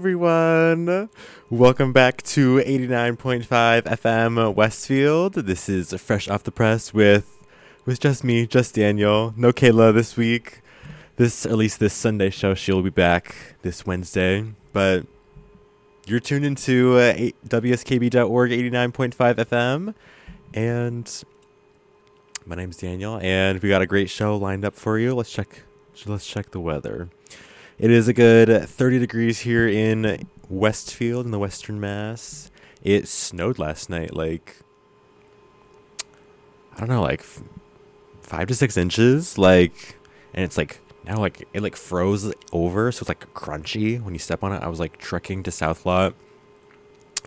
everyone. Welcome back to 89.5 FM Westfield. This is Fresh Off the Press with just me, just Daniel. No Kayla this week. At least this Sunday show. She'll be back this Wednesday. But you're tuned into WSKB.org 89.5 FM. And my name's Daniel. And we got a great show lined up for you. Let's check the weather. It is a good 30 degrees here in Westfield in the Western Mass. It snowed last night, like 5 to 6 inches, and it's now it froze over, so it's crunchy when you step on it. I was trekking to South Lot.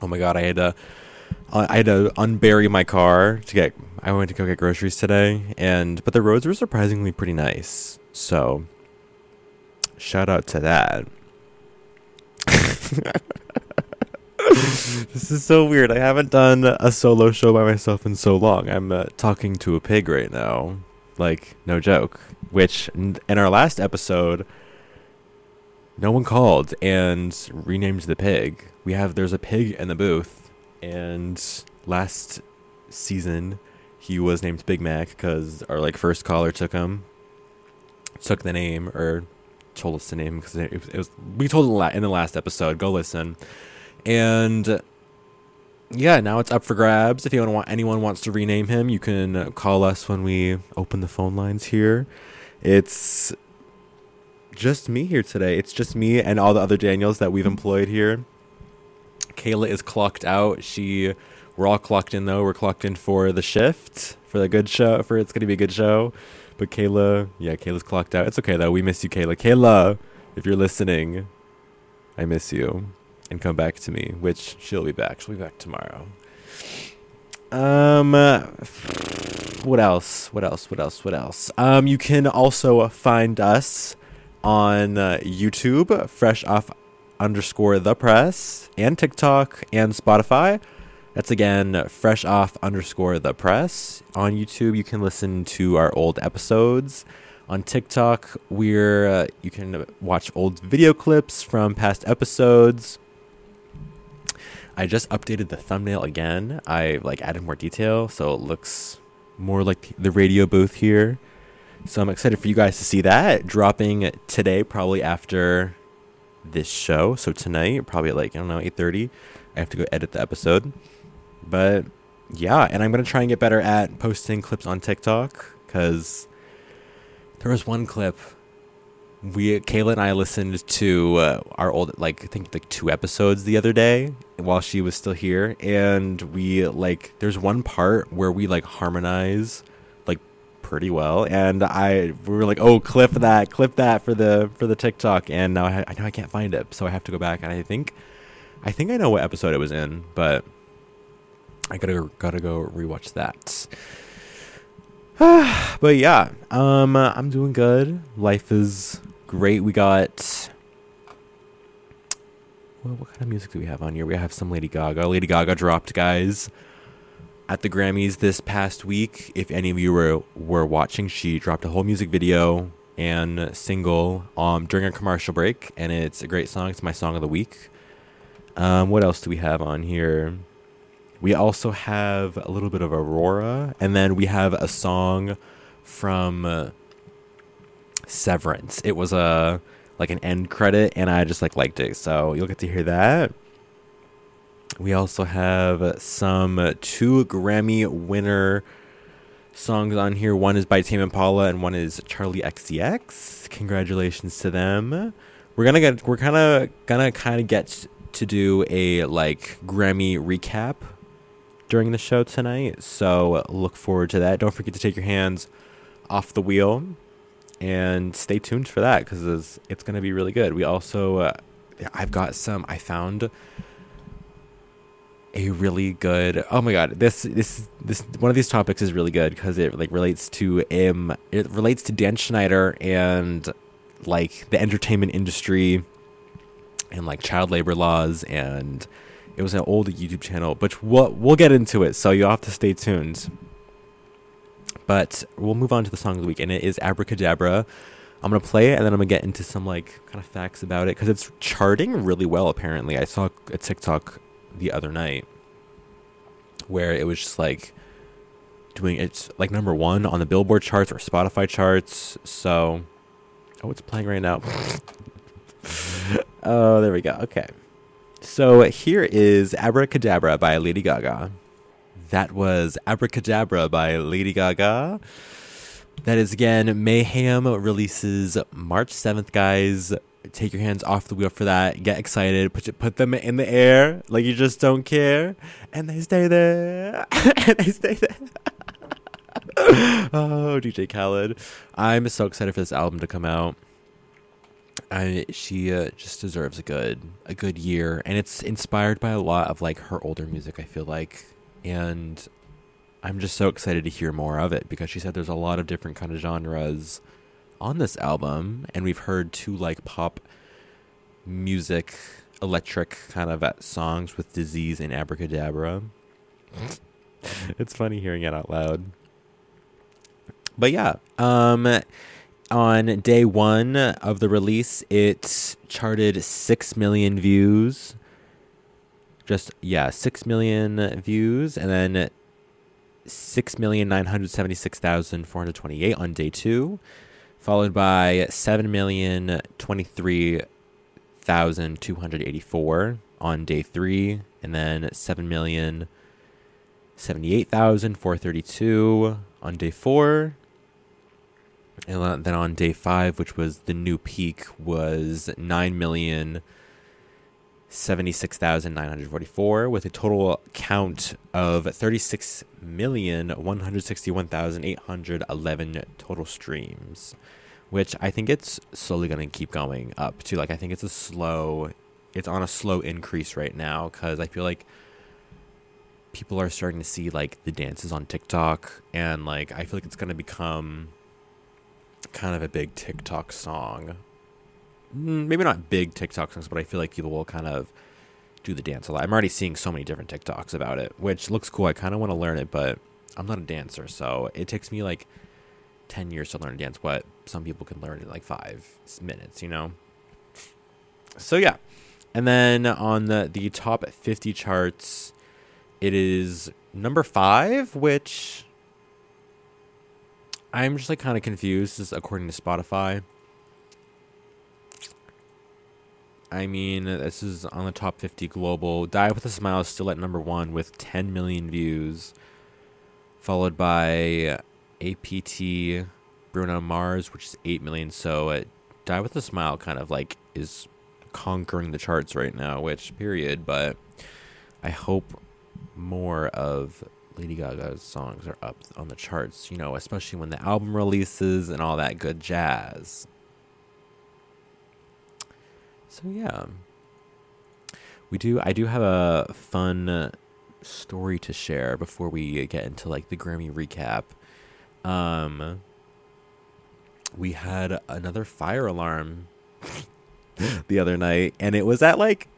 Oh my god, I had to unbury my car I went to go get groceries today, but the roads were surprisingly pretty nice. So shout out to that. This is so weird. I haven't done a solo show by myself in so long. I'm talking to a pig right now. No joke. Which, in our last episode, no one called and renamed the pig. There's a pig in the booth. And last season, he was named Big Mac because our first caller took the name, or told us the name, because we told it in the last episode. Go listen. And yeah, now it's up for grabs. If anyone wants to rename him, you can call us when we open the phone lines here. It's just me here today. It's just me and all the other Daniels that we've employed here. Kayla is clocked out. We're all clocked in though. We're clocked in for the shift, for the good show, it's gonna be a good show. But Kayla's clocked out. It's okay though. We miss you, Kayla. Kayla, if you're listening, I miss you. And come back to me, which she'll be back. She'll be back tomorrow. What else? You can also find us on YouTube, freshoff_thepress, and TikTok and Spotify. That's again, freshoff_thepress. On YouTube, you can listen to our old episodes. On TikTok, you can watch old video clips from past episodes. I just updated the thumbnail again. I added more detail, so it looks more like the radio booth here. So I'm excited for you guys to see that. Dropping today, probably after this show. So tonight, probably at 8:30. I have to go edit the episode. But yeah, and I'm going to try and get better at posting clips on TikTok, because there was one clip Kayla and I listened to our old, I think 2 episodes the other day while she was still here, and we there's one part where we harmonize pretty well, and we were oh, clip that for the TikTok, and now I know I can't find it, so I have to go back, and I think I know what episode it was in, but I gotta go rewatch that. But yeah, I'm doing good. Life is great. We got, what kind of music do we have on here? We have some Lady Gaga. Lady Gaga dropped, guys, at the Grammys this past week. If any of you were watching, she dropped a whole music video and single during a commercial break, and it's a great song. It's my song of the week. What else do we have on here? We also have a little bit of Aurora, and then we have a song from Severance. It was an end credit, and I just liked it, so you'll get to hear that. We also have some 2 Grammy winner songs on here. One is by Tame Impala, and one is Charlie XCX. Congratulations to them. We're kind of get to do a Grammy recap during the show tonight, so look forward to that. Don't forget to take your hands off the wheel and stay tuned for that, because it's going to be really good. We also I found a really good, oh my god, this one of these topics is really good because it relates to Dan Schneider and the entertainment industry and child labor laws, and it was an old YouTube channel, but we'll get into it, so you'll have to stay tuned. But we'll move on to the song of the week, and it is Abracadabra I'm gonna play it and then I'm gonna get into some like kind of facts about it because it's charting really well. Apparently, I saw a TikTok the other night where it was just like doing it's like number one on the Billboard charts or Spotify charts. So, oh, it's playing right now. Oh, there we go. Okay, so here is Abracadabra by Lady Gaga. That was Abracadabra by Lady Gaga. That is, again, Mayhem releases March 7th, guys. Take your hands off the wheel for that. Get excited. Put them in the air like you just don't care. And they stay there. And they stay there. Oh, DJ Khaled. I'm so excited for this album to come out. She just deserves a good year. And it's inspired by a lot of, like, her older music, I feel like. And I'm just so excited to hear more of it because she said there's a lot of different kind of genres on this album, and we've heard two like pop music, electric kind of songs with Disease and Abracadabra. It's funny hearing it out loud. But yeah, on day one of the release, it charted 6 million views. 6 million views, and then 6,976,428 on day two, followed by 7,023,284 on day three, and then 7,078,432 on day four. And then on day five, which was the new peak, was 9,076,944 with a total count of 36,161,811 total streams, which I think it's slowly going to keep going up to. Like, I think it's on a slow increase right now because I feel like people are starting to see like the dances on TikTok, and like I feel like it's going to become kind of a big TikTok song. Maybe not big TikTok songs, but I feel like people will kind of do the dance a lot. I'm already seeing so many different TikToks about it, which looks cool. I kind of want to learn it, but I'm not a dancer, so it takes me like 10 years to learn to dance what some people can learn in like 5 minutes, you know? So yeah. And then on the top 50 charts, it is number 5, which I'm just like kind of confused. This is according to Spotify. I mean, this is on the top 50 global. Die With a Smile is still at number 1 with 10 million views, followed by APT Bruno Mars, which is 8 million. So Die With a Smile kind of like is conquering the charts right now, which period. But I hope more of Lady Gaga's songs are up on the charts, you know, especially when the album releases and all that good jazz. So yeah, I do have a fun story to share before we get into like the Grammy recap. We had another fire alarm the other night, and it was at like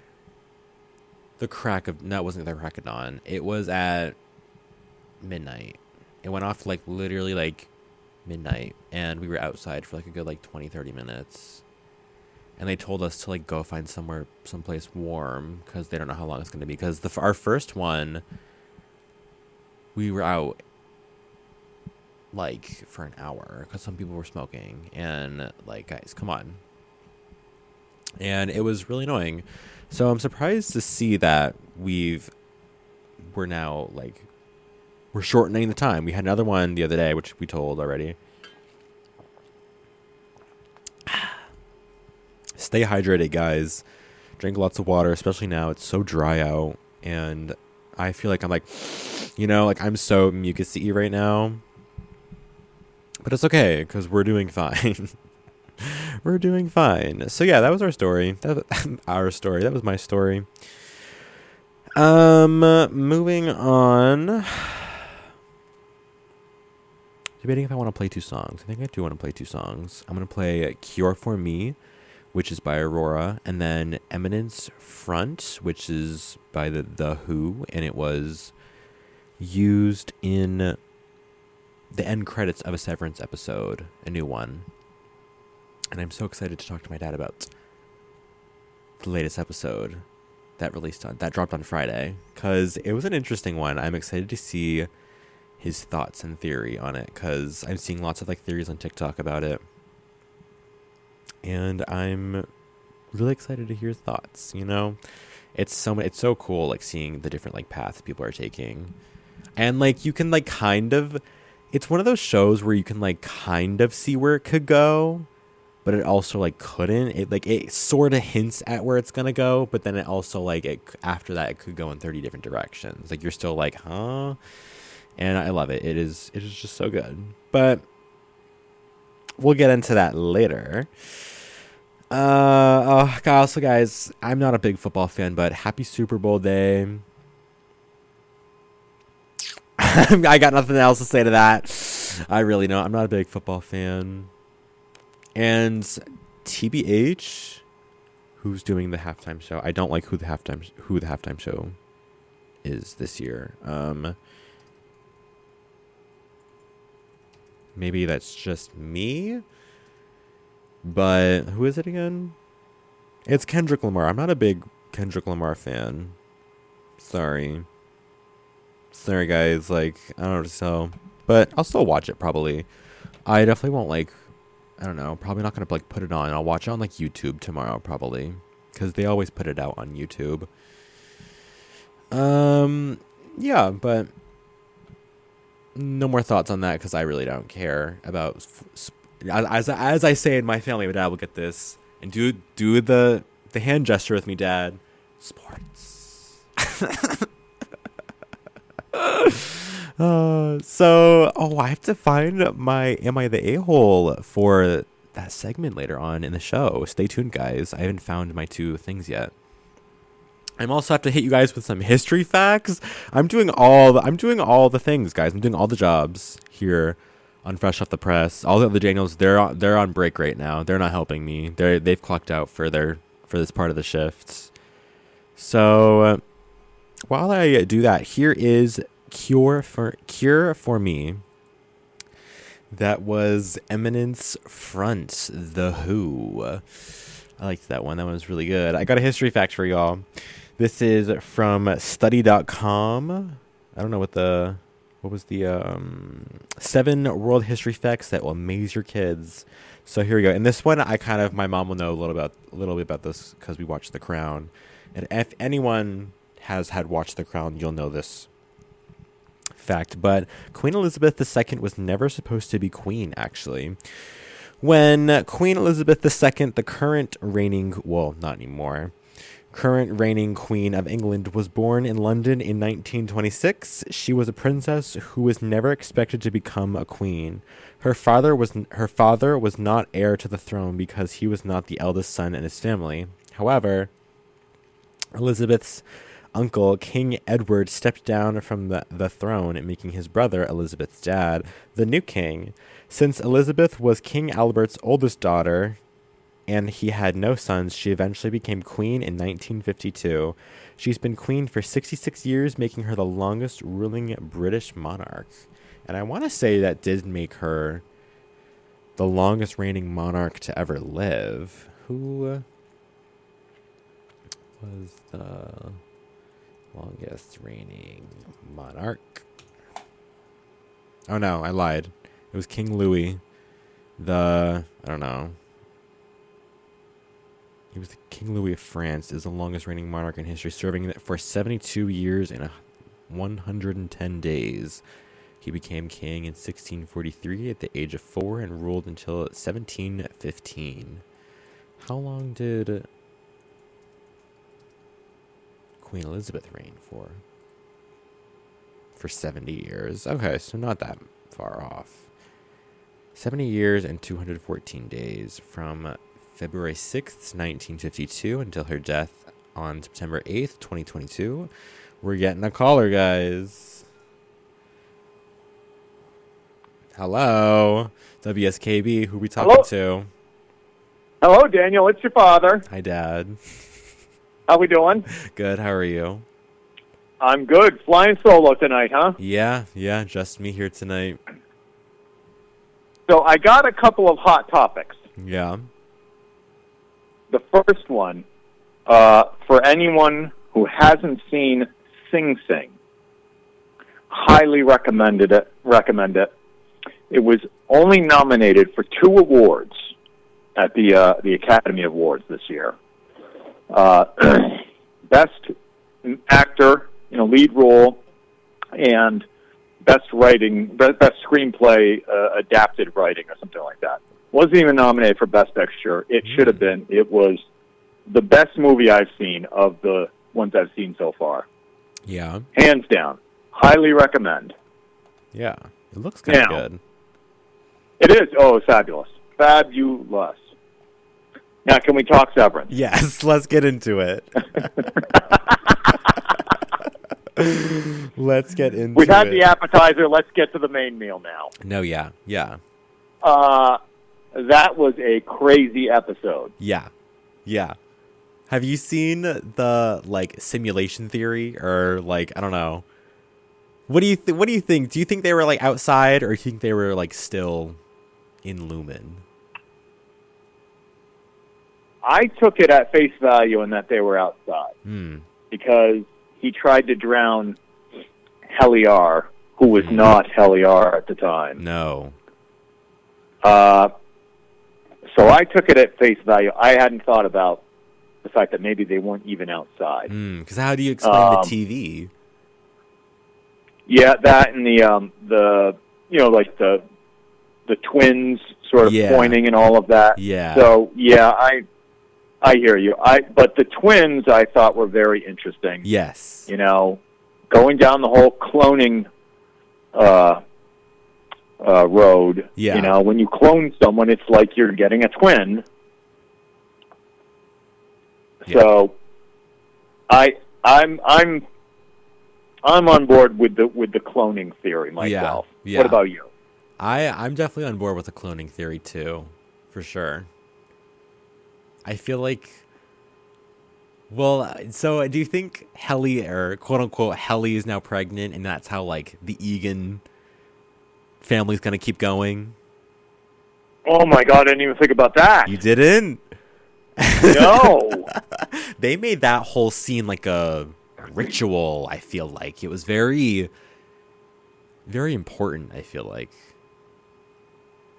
the crack of, no, it wasn't the crack of dawn. It was at midnight. It went off like literally like midnight, and we were outside for like a good like 20-30 minutes. And they told us to like go find someplace warm because they don't know how long it's going to be. Because our first one, we were out like for an hour because some people were smoking. And like, guys, come on. And it was really annoying. So I'm surprised to see that we're now like, we're shortening the time. We had another one the other day, which we told already. Stay hydrated, guys. Drink lots of water, especially now. It's so dry out. And I feel like I'm like, you know, like I'm so mucusy right now. But it's okay, because we're doing fine. We're doing fine. So yeah, that was our story. Our story. That was my story. Moving on. Debating if I want to play 2 songs. I think I do want to play 2 songs. I'm going to play Cure for Me, which is by Aurora, and then Eminence Front, which is by the Who, and it was used in the end credits of a Severance episode, a new one. And I'm so excited to talk to my dad about the latest episode that dropped on Friday, because it was an interesting one. I'm excited to see his thoughts and theory on it, because I'm seeing lots of like theories on TikTok about it, and I'm really excited to hear his thoughts. You know, it's so cool, like seeing the different like paths people are taking, and like you can like it's one of those shows where you can like kind of see where it could go, but it also like couldn't. It sort of hints at where it's gonna go, but then it also like after that it could go in 30 different directions. Like you're still like, huh? And I love it. It is just so good. But we'll get into that later. Also, guys, I'm not a big football fan, but happy Super Bowl day. I got nothing else to say to that. I really know I'm not a big football fan. And TBH, who's doing the halftime show? I don't like who the halftime show is this year. Maybe that's just me. But who is it again? It's Kendrick Lamar. I'm not a big Kendrick Lamar fan. Sorry, guys. Like, I don't know. So, but I'll still watch it probably. I definitely won't like. I don't know. Probably not gonna like put it on. I'll watch it on like YouTube tomorrow probably, because they always put it out on YouTube. Yeah, but no more thoughts on that, because I really don't care about. As I say in my family, my dad will get this and do the hand gesture with me, Dad. Sports. I have to find my Am I the A-hole for that segment later on in the show. Stay tuned, guys. I haven't found my 2 things yet. I'm also have to hit you guys with some history facts. I'm doing all the things, guys. I'm doing all the jobs here on Fresh Off the Press. All the other Daniels, they're on break right now. They're not helping me. They've clocked out for this part of the shifts. So while I do that, here is Cure for Me. That was Eminence Front, The Who. I liked that one. That one was really good. I got a history fact for y'all. This is from study.com. I don't know what was the 7 world history facts that will amaze your kids. So here we go. And this one, my mom will know a little bit about this, because we watched The Crown. And if anyone has had watched The Crown, you'll know this fact. But Queen Elizabeth II was never supposed to be queen, actually. When Queen Elizabeth II, the current reigning Queen of England, was born in London in 1926, she was a princess who was never expected to become a queen. Her father was not heir to the throne because he was not the eldest son in his family. However, Elizabeth's uncle, King Edward, stepped down from the throne, making his brother, Elizabeth's dad, the new king. Since Elizabeth was King Albert's oldest daughter, and he had no sons, she eventually became queen in 1952. She's been queen for 66 years, making her the longest ruling British monarch. And I want to say that did make her the longest reigning monarch to ever live. Who was the longest reigning monarch? Oh no, I lied. It was King Louis. I don't know. He was the King Louis of France, is the longest reigning monarch in history, serving for 72 years and 110 days. He became king in 1643 at the age of 4 and ruled until 1715. How long did Queen Elizabeth reign for? For 70 years. Okay, so not that far off. 70 years and 214 days from February 6th, 1952 until her death on September 8th, 2022. We're getting a caller, guys. Hello. WSKB, who we talking to? Hello, Daniel. It's your father. Hi, Dad. How we doing? Good. How are you? I'm good. Flying solo tonight, huh? Yeah, just me here tonight. So I got a couple of hot topics. Yeah. the first one, for anyone who hasn't seen Sing Sing, highly recommend it. It was only nominated for 2 awards at the Academy Awards this year. Best actor in a lead role and best screenplay, adapted writing or something like that. Wasn't even nominated for Best Picture. It should have been. It was the best movie I've seen of the ones I've seen so far. Yeah. Hands down. Highly recommend. Yeah. It looks kind of good. It is. Oh, it's fabulous. Fabulous. Now, can we talk Severance? Yes, let's get into it. Let's get into it. We've had the appetizer. Let's get to the main meal now. No, yeah. That was a crazy episode. Yeah. Have you seen the simulation theory or I don't know? What do you think? Do you think they were outside or do you think they were still in Lumen? I took it at face value in that they were outside because he tried to drown Heliar, who was not Heliar at the time. No. So I took it at face value. I hadn't thought about the fact that maybe they weren't even outside. Because how do you explain the TV? Yeah, that and the twins sort of pointing and all of that. Yeah. So yeah, I hear you. But the twins I thought were very interesting. Yes. Going down the whole cloning road. Yeah. When you clone someone, it's like you're getting a twin. Yeah. So I'm on board with the cloning theory myself. Yeah. What about you? I'm definitely on board with the cloning theory too, for sure. I feel like, so do you think Helly, or quote unquote Helly, is now pregnant, and that's how the Egan family's gonna keep going? Oh my God, I didn't even think about that. You didn't? No. They made that whole scene like a ritual. I feel like it was very, very important. I feel like.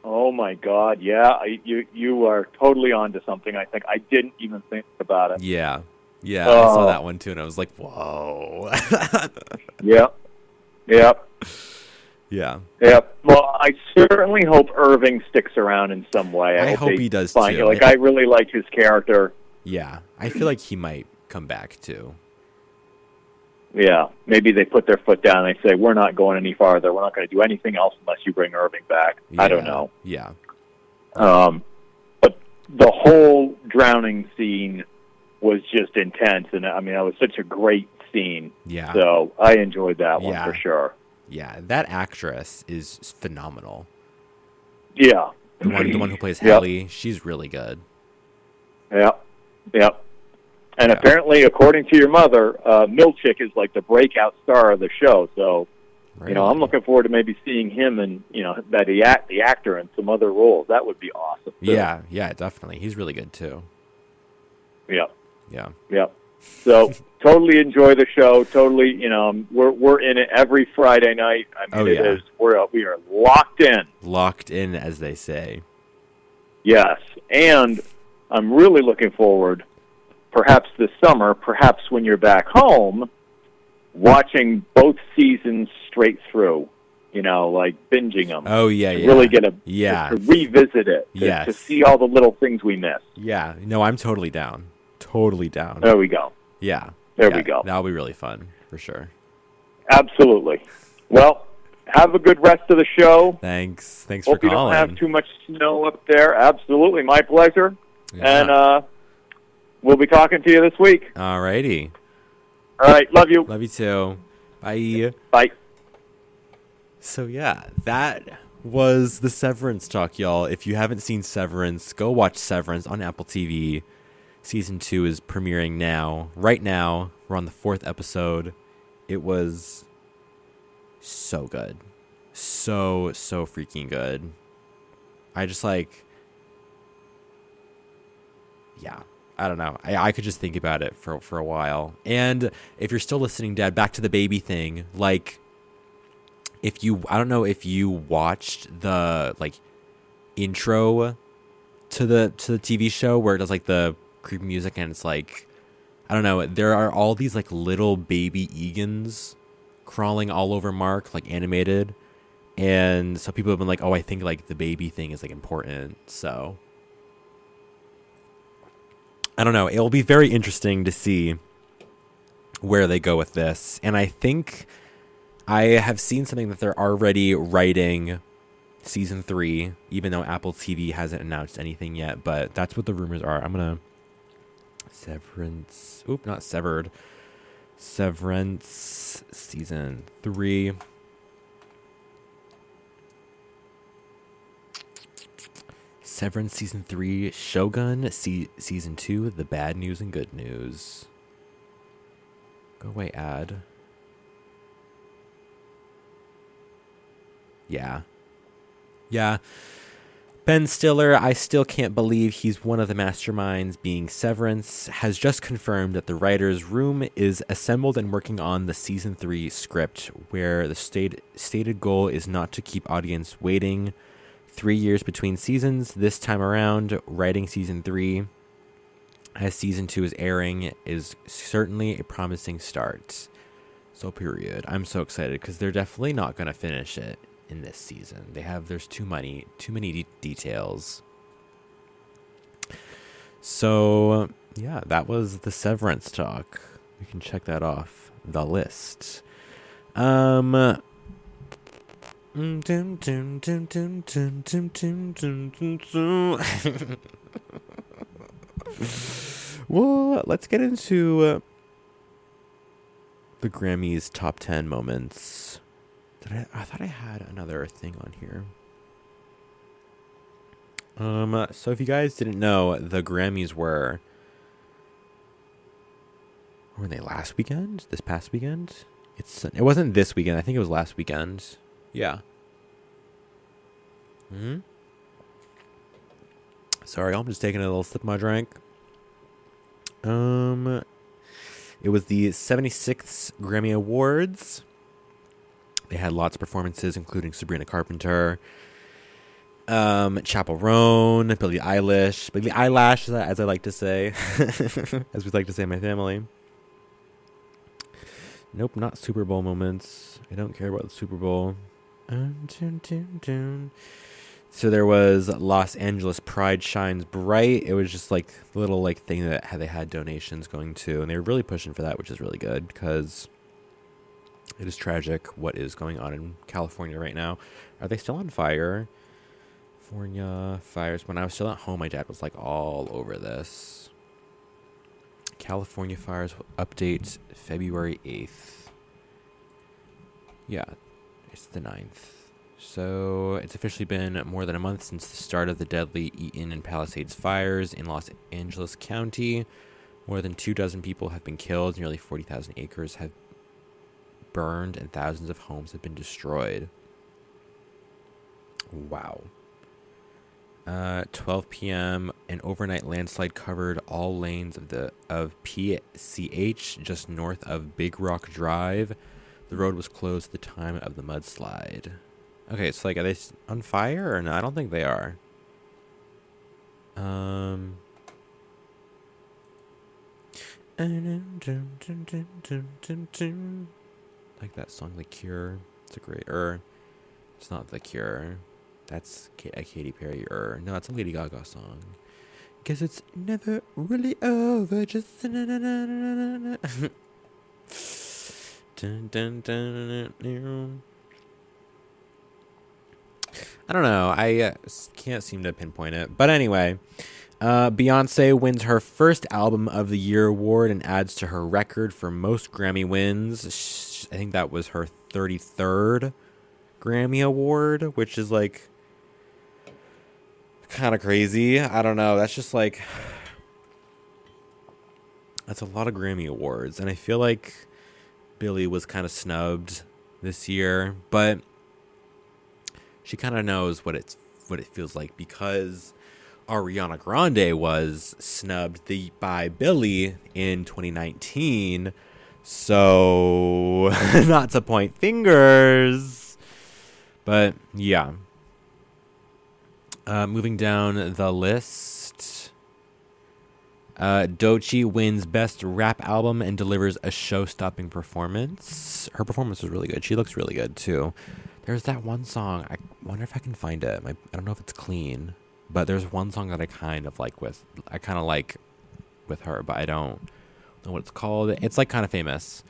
Oh my God! Yeah, you are totally onto something. I think I didn't even think about it. Yeah, I saw that one too, and I was like, "Whoa!" Yep. Yeah. Well, I certainly hope Irving sticks around in some way. I hope he does too. too. I really like his character. Yeah, I feel like he might come back too. Yeah, maybe they put their foot down and they say, we're not going any farther. We're not going to do anything else unless you bring Irving back. Yeah, I don't know. Yeah. But the whole drowning scene was just intense. And, that was such a great scene. Yeah. So I enjoyed that one for sure. Yeah, that actress is phenomenal. Yeah. The one who plays Helly, she's really good. Yep. And apparently, according to your mother, Milchick is the breakout star of the show. So, really? I'm looking forward to maybe seeing him and, the actor in some other roles. That would be awesome. Too. Yeah, definitely. He's really good too. Yep. Yeah. So, totally enjoy the show. Totally, we're in it every Friday night. It is. We are locked in. Locked in, as they say. Yes, and I'm really looking forward. Perhaps this summer, perhaps when you're back home, watching both seasons straight through, binging them. Oh, yeah. Really get to revisit it, to see all the little things we missed. Yeah, no, I'm totally down. Totally down. There we go. Yeah. There we go. That'll be really fun, for sure. Absolutely. Well, have a good rest of the show. Thanks for calling. Hope you don't have too much snow up there. Absolutely, my pleasure. Yeah. And, we'll be talking to you this week. All righty. All right. Love you. Love you too. Bye. Bye. So, yeah, that was the Severance talk, y'all. If you haven't seen Severance, go watch Severance on Apple TV. Season 2 is premiering now. Right now, we're on the 4th episode. It was so good. So freaking good. I just I don't know. I could just think about it for a while. And if you're still listening, Dad, back to the baby thing. Like, I don't know if you watched the like intro to the TV show where it does like the creepy music and it's like, I don't know. There are all these like little baby Egans crawling all over Mark, like animated. And so people have been like, oh, I think like the baby thing is like important. So I don't know. It will be very interesting to see where they go with this. And I think I have seen something that they're already writing season 3, even though Apple TV hasn't announced anything yet. But that's what the rumors are. I'm going to Severance. Oop, not Severed. Severance season 3. Severance season 3, Shogun season 2, the bad news and good news. Go away, ad. Yeah. Ben Stiller, I still can't believe he's one of the masterminds being Severance, has just confirmed that the writer's room is assembled and working on the season 3 script, where the stated goal is not to keep audience waiting 3 years between seasons. This time around, writing season 3 as season 2 is airing is certainly a promising start. So period. I'm so excited because they're definitely not going to finish it in this season. There's too many details. So yeah, that was the Severance talk. We can check that off the list. Well, let's get into the Grammys top 10 moments. I thought I had another thing on here. So if you guys didn't know, the Grammys were they last weekend? This past weekend? It wasn't this weekend. I think it was last weekend. Yeah. Sorry, I'm just taking a little sip of my drink. It was the 76th Grammy Awards. They had lots of performances, including Sabrina Carpenter, Chappell Roan, Billie Eilish, as I like to say, as we like to say in my family. Nope, not Super Bowl moments. I don't care about the Super Bowl. So there was Los Angeles Pride Shines Bright. It was just like the little like thing that they had donations going to, and they were really pushing for that, which is really good because it is tragic what is going on in California right now. Are they still on fire? California fires. When I was still at home, my dad was like all over this. California fires update February 8th. Yeah, it's the 9th. So it's officially been more than a month since the start of the deadly Eaton and Palisades fires in Los Angeles County. More than 24 people have been killed, nearly 40,000 acres have burned, and thousands of homes have been destroyed. Wow. 12 p.m. an overnight landslide covered all lanes of PCH just north of Big Rock Drive. The road was closed at the time of the mudslide. Okay, so like, are they on fire or no? I don't think they are. Like that song, The Cure. It's a great, it's not The Cure. That's a Katy Perry, no, it's a Lady Gaga song. Guess it's never really over, just dun, dun, dun. I don't know. I can't seem to pinpoint it. But anyway, Beyonce wins her first Album of the Year award and adds to her record for most Grammy wins. I think that was her 33rd Grammy award, which is like kind of crazy. I don't know. That's just like, that's a lot of Grammy awards. And I feel like Billie was kind of snubbed this year, but she kind of knows what it feels like, because Ariana Grande was snubbed by Billy in 2019. So, not to point fingers. But, yeah. Moving down the list. Doechii wins Best Rap Album and delivers a show-stopping performance. Her performance was really good. She looks really good, too. There's that one song. I wonder if I can find it. I don't know if it's clean. But there's one song that I kind of like with her, but I don't know what it's called. It's like kind of famous.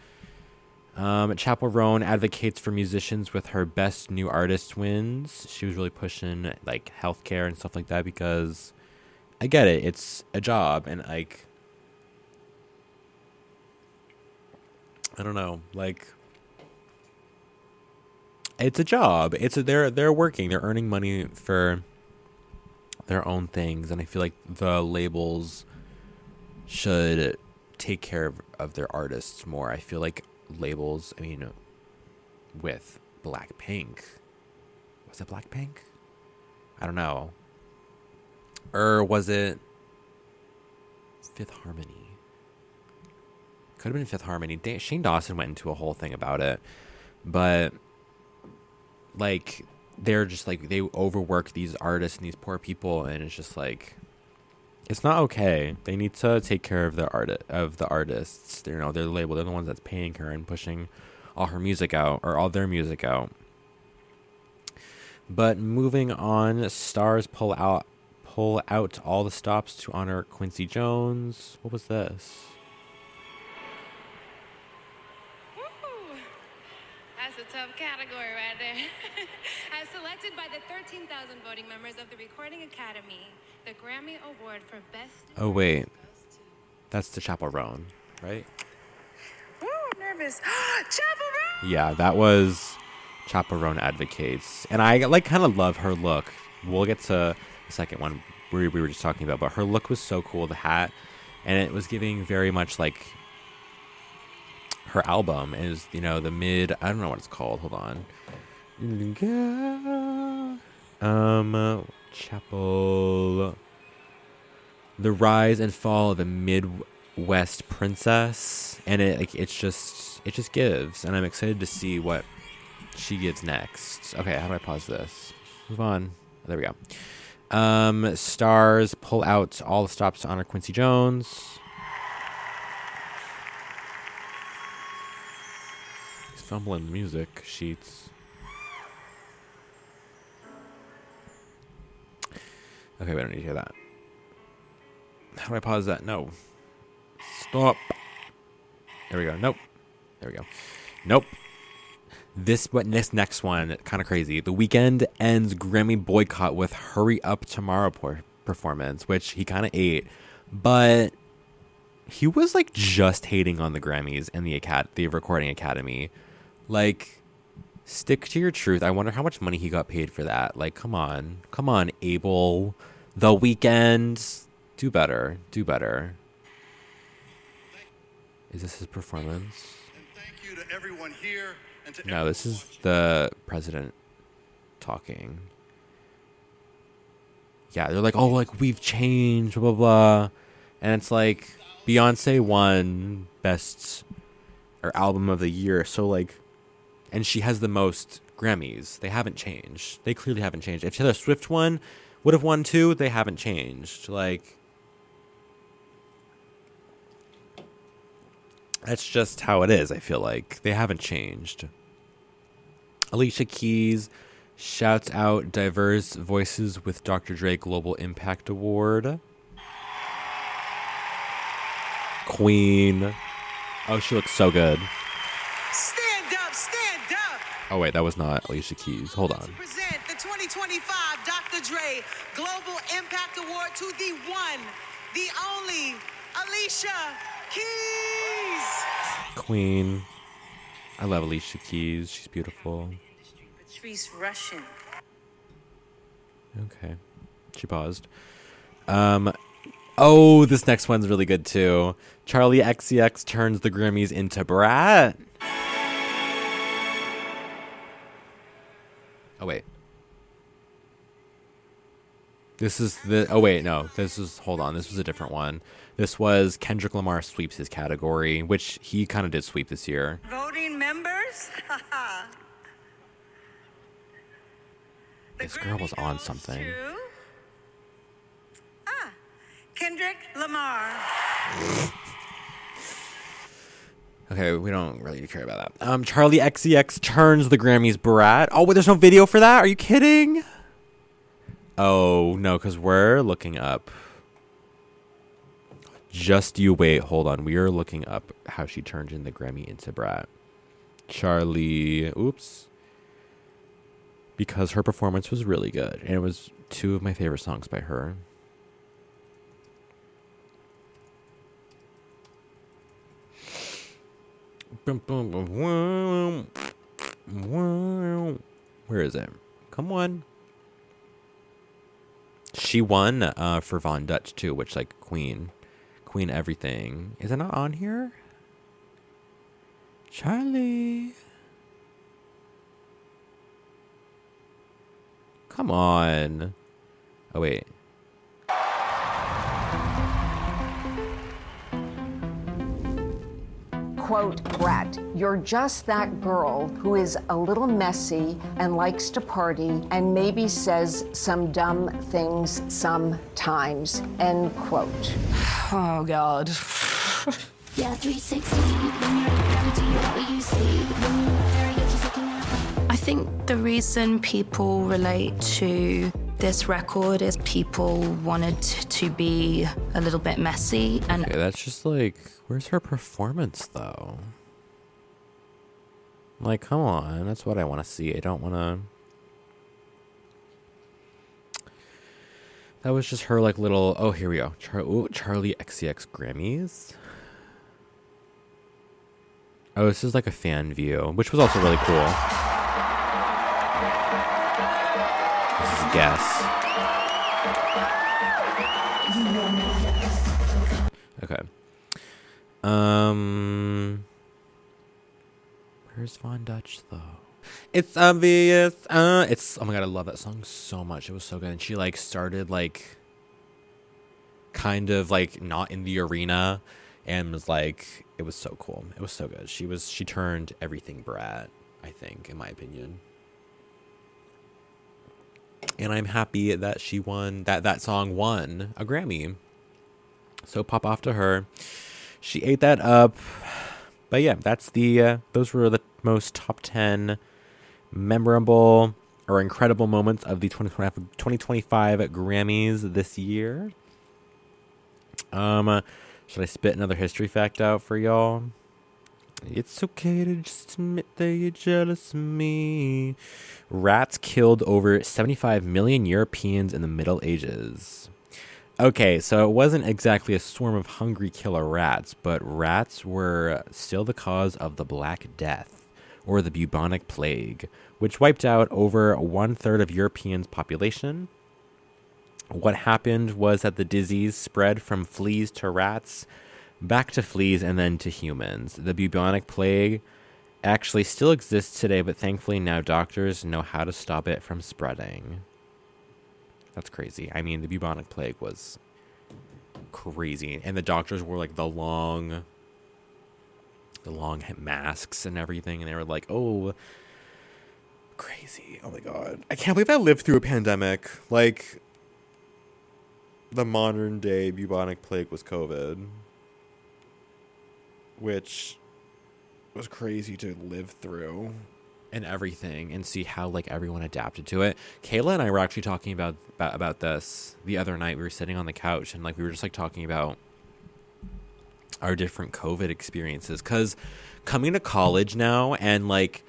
Chappell Roan advocates for musicians with her Best New Artist wins. She was really pushing like healthcare and stuff like that because I get it. It's a job and like I don't know, like it's a job. They're working. They're earning money for their own things, and I feel like the labels should take care of their artists more. I feel like labels, I mean, with Blackpink, was it Blackpink? I don't know. Or was it Fifth Harmony? Could have been Fifth Harmony. Shane Dawson went into a whole thing about it, but like they're just like they overwork these artists and these poor people, and it's just like it's not okay. They need to take care of the artists. They're the label. They're the ones that's paying her and pushing all her music out or all their music out. But moving on, stars pull out all the stops to honor Quincy Jones. What was this? Woo! That's a tough category right there. As selected by the 13,000 voting members of the Recording Academy, the Grammy Award for Best... Oh, wait. That's the Chappell Roan, right? Ooh, nervous. Chappell Roan! Yeah, that was Chappell Roan Advocates. And I like kind of love her look. We'll get to the second one we were just talking about, but her look was so cool, the hat, and it was giving very much like her album is, the mid, I don't know what it's called. Hold on. Chappell, The Rise and Fall of a Midwest Princess, and it just gives, and I'm excited to see what she gives next. Okay, how do I pause this? Move on. Oh, there we go. Stars pull out all the stops to honor Quincy Jones. He's fumbling the music sheets. Okay, we don't need to hear that. How do I pause that? No. Stop. There we go. Nope. There we go. Nope. This next one, kind of crazy. The Weeknd ends Grammy boycott with "Hurry Up Tomorrow" performance, which he kind of ate, but he was like just hating on the Grammys and the Recording Academy. Like, stick to your truth. I wonder how much money he got paid for that. Like, come on, Abel. The Weeknd, do better. Is this his performance? And thank you to everyone here. No, this is the president talking. Yeah, they're like, oh, like, we've changed, blah, blah, blah. And it's like, Beyonce won Best or Album of the Year. So, like, and she has the most Grammys. They haven't changed. They clearly haven't changed. If Taylor Swift would have won too, they haven't changed. Like, that's just how it is, I feel like. They haven't changed. Alicia Keys shouts out diverse voices with Dr. Dre Global Impact Award. Queen. Oh, she looks so good. Stand up, stand up. Oh, wait, that was not Alicia Keys. Hold on. To present the 2025 Dr. Dre Global Impact Award to the one, the only Alicia Keys. Queen. I love Alicia Keys. She's beautiful. Patrice Rushen. Okay. She paused. Oh, this next one's really good too. Charlie XCX turns the Grammys into Brat. Oh, wait. This is the. Oh wait, no. This was. Hold on. This was a different one. This was Kendrick Lamar sweeps his category, which he kind of did sweep this year. Voting members. This girl was on something. Kendrick Lamar. Okay, we don't really care about that. Charlie XCX turns the Grammys brat. Oh, wait, there's no video for that? Are you kidding? Oh, no, because we're looking up. Just you wait. Hold on. We are looking up how she turned in the Grammy into brat. Charlie. Oops. Because her performance was really good. And it was 2 of my favorite songs by her. Where is it? Come on. She won for Von Dutch too, which like Queen everything. Is it not on here? Charlie. Come on. Oh wait. Quote, brat, you're just that girl who is a little messy and likes to party and maybe says some dumb things sometimes, end quote. Oh, God. Yeah, 360, when you're gravity, what you see. When you're there, you're just looking at. I think the reason people relate to this record is people wanted to be a little bit messy. And Okay, that's just like, where's her performance though? Like, come on, that's what I want to see. I don't want to. That was just her like little. Oh, here we go. Charlie XCX Grammys. Oh, this is like a fan view, which was also really cool. This is a guess. Okay. Where's Von Dutch though? It's obvious. It's, oh my God, I love that song so much. It was so good. And she like started like kind of like not in the arena and was like, it was so cool. It was so good. She turned everything brat, I think, in my opinion. And I'm happy that she won, that song won a Grammy. So pop off to her. She ate that up. But yeah, that's the, those were the most top 10 memorable or incredible moments of the 2025 Grammys this year. Should I spit another history fact out for y'all? It's okay to just admit that you're jealous of me. Rats killed over 75 million Europeans in the Middle Ages. Okay, so it wasn't exactly a swarm of hungry killer rats, but rats were still the cause of the Black Death, or the bubonic plague, which wiped out over 1/3 of Europeans' population. What happened was that the disease spread from fleas to rats, back to fleas, and then to humans. The bubonic plague actually still exists today, but thankfully now doctors know how to stop it from spreading. That's crazy. I mean, the bubonic plague was crazy. And the doctors wore like the long masks and everything. And they were like, oh, crazy. Oh my God. I can't believe I lived through a pandemic. Like, the modern day bubonic plague was COVID, which was crazy to live through. And everything, and see how like everyone adapted to it. Kayla and I were actually talking about this the other night. We were sitting on the couch and like we were just like talking about our different COVID experiences. Because coming to college now and like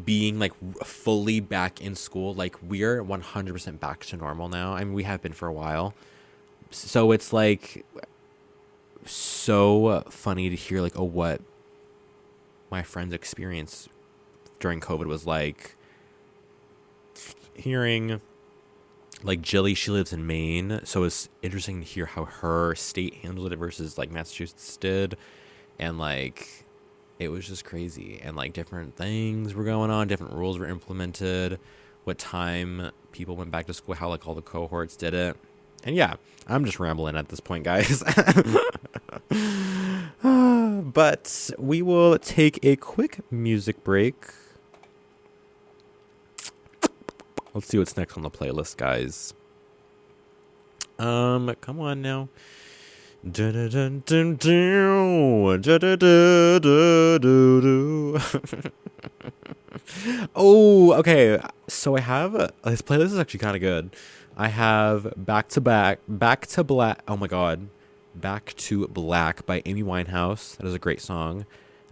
being like fully back in school, like we're 100% back to normal now. I mean, we have been for a while. So it's like so funny to hear like, oh, what my friends experience during COVID was like. Hearing like Jilly, she lives in Maine, so it's interesting to hear how her state handled it versus like Massachusetts did. And like it was just crazy, and like different things were going on, different rules were implemented, what time people went back to school, how like all the cohorts did it. And yeah, I'm just rambling at this point, guys. But we will take a quick music break. Let's see what's next on the playlist, guys. Come on now. Oh, okay. So I have this playlist is actually kind of good. I have Back to Black. Oh my God, Back to Black by Amy Winehouse. That is a great song.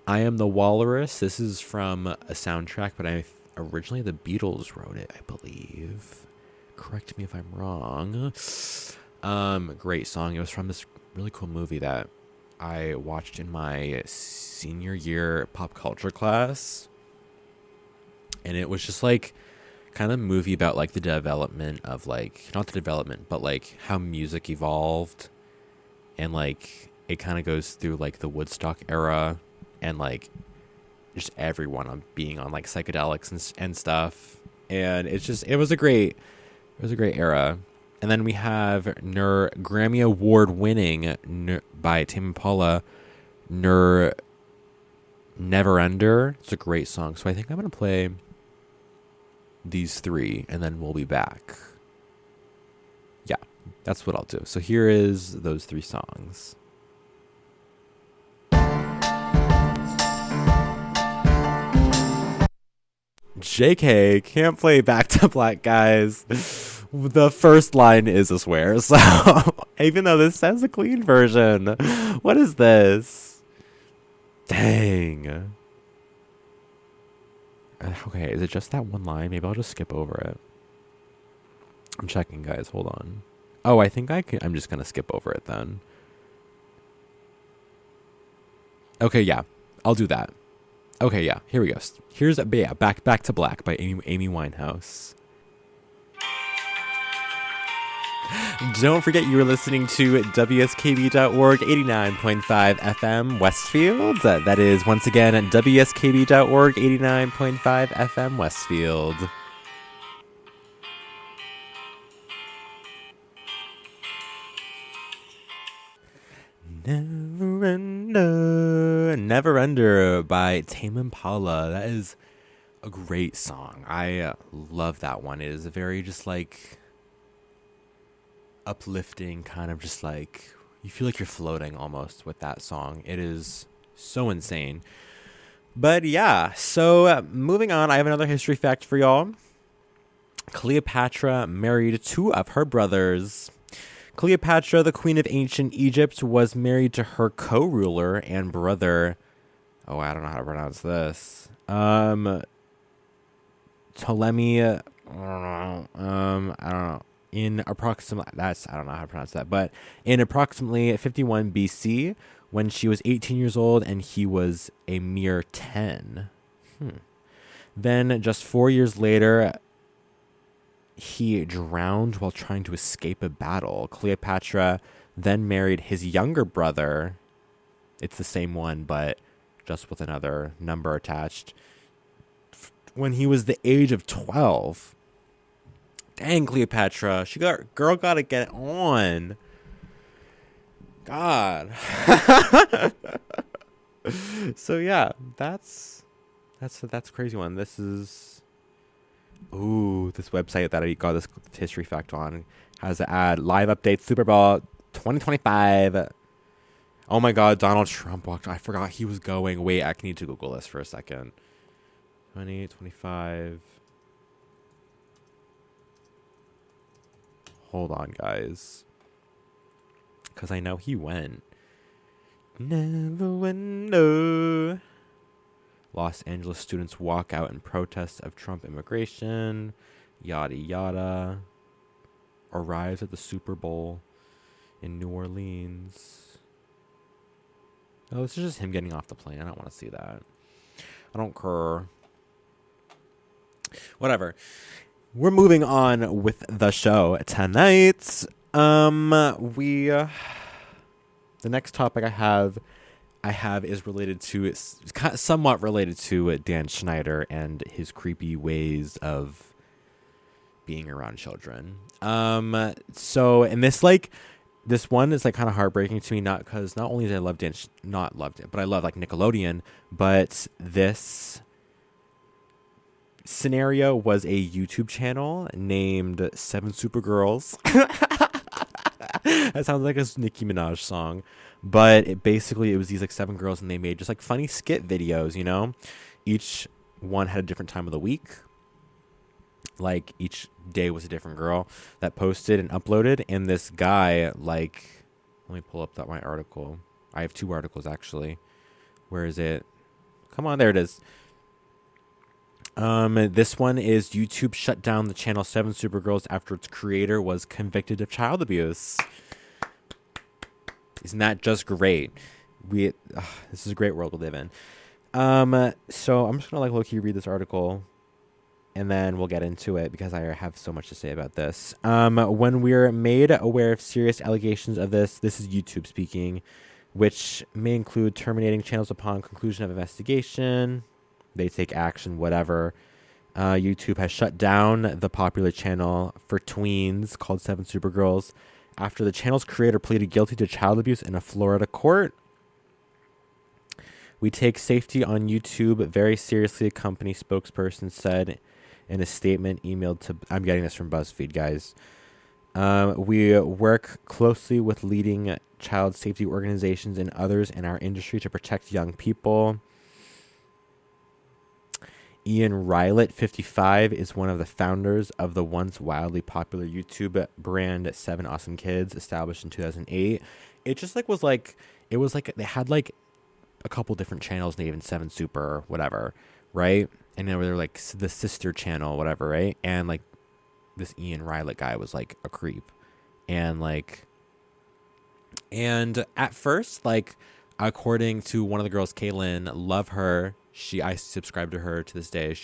I Am the Walrus. This is from a soundtrack, but originally the Beatles wrote it, I believe. Correct me if I'm wrong. Great song. It was from this really cool movie that I watched in my senior year pop culture class. And it was just like kind of a movie about like the development of like, not the development, but like how music evolved. And like it kind of goes through like the Woodstock era and like just everyone on being on like psychedelics and stuff. And it was a great era. And then we have Grammy Award winning by Tame Impala, Never Ender. It's a great song. So I think I'm going to play these three and then we'll be back. Yeah, that's what I'll do. So here is those three songs. JK, can't play Back to Black, guys. The first line is a swear, so even though this says a clean version, what is this? Dang. Okay, is it just that one line? Maybe I'll just skip over it. I'm checking, guys. Hold on. Oh, I think I'm just gonna skip over it then. Okay, yeah, I'll do that. Okay, yeah, here we go. Here's Back to Black by Amy Winehouse. Don't forget you were listening to WSKB.org 89.5 FM Westfield. That is, once again, WSKB.org 89.5 FM Westfield. Never Ender by Tame Impala. That is a great song. I love that one. It is a very just like uplifting kind of just like you feel like you're floating almost with that song. It is so insane. But yeah, so moving on, I have another history fact for y'all. Cleopatra married two of her brothers. Cleopatra, the queen of ancient Egypt, was married to her co-ruler and brother. Oh, I don't know how to pronounce this. Ptolemy. I don't know. I don't know how to pronounce that. But in approximately 51 BC, when she was 18 years old and he was a mere 10. Then just 4 years later, he drowned while trying to escape a battle. Cleopatra then married his younger brother. It's the same one, but just with another number attached. When he was the age of 12. Dang, Cleopatra. Girl gotta get it on. God. So yeah, that's a crazy one. This is this website that I got this history fact on has an ad. Live update Super Bowl 2025. Oh my God, Donald Trump walked. I forgot he was going. Wait, I need to Google this for a second. 2025. Hold on, guys. Because I know he went. Never went, no. Los Angeles students walk out in protest of Trump immigration. Yada, yada. Arrives at the Super Bowl in New Orleans. Oh, this is just him getting off the plane. I don't want to see that. I don't care. Whatever. We're moving on with the show tonight. The next topic I have is related to, somewhat related to Dan Schneider and his creepy ways of being around children. So, and this one is like kind of heartbreaking to me, not because not only did I love dance, not loved it, but I love like Nickelodeon, but this scenario was a YouTube channel named SevenSuperGirls. That sounds like a Nicki Minaj song, but it was these like 7 girls, and they made just like funny skit videos, you know? Each one had a different time of the week. Like each day was a different girl that posted and uploaded, and this guy, like, let me pull up my article. I have 2 articles actually. Where is it? Come on, there it is. This one is YouTube shut down the channel 7Supergirls after its creator was convicted of child abuse. Isn't that just great? This is a great world to live in. So I'm just gonna like low-key read this article, and then we'll get into it because I have so much to say about this. When we're made aware of serious allegations of this is YouTube speaking, which may include terminating channels upon conclusion of investigation. They take action, whatever. YouTube has shut down the popular channel for tweens called 7Supergirls after the channel's creator pleaded guilty to child abuse in a Florida court. We take safety on YouTube very seriously, a company spokesperson said in a statement emailed to... I'm getting this from BuzzFeed, guys. We work closely with leading child safety organizations and others in our industry to protect young people. Ian Rylett, 55, is one of the founders of the once wildly popular YouTube brand 7 Awesome Kids, established in 2008. It just like was like, it was like they had like a couple different channels, named 7 Super or whatever, right? And they were like the sister channel, whatever, right? And like this Ian Rylett guy was like a creep, and at first, like, according to one of the girls, Kaylin, love her. I subscribe to her to this day.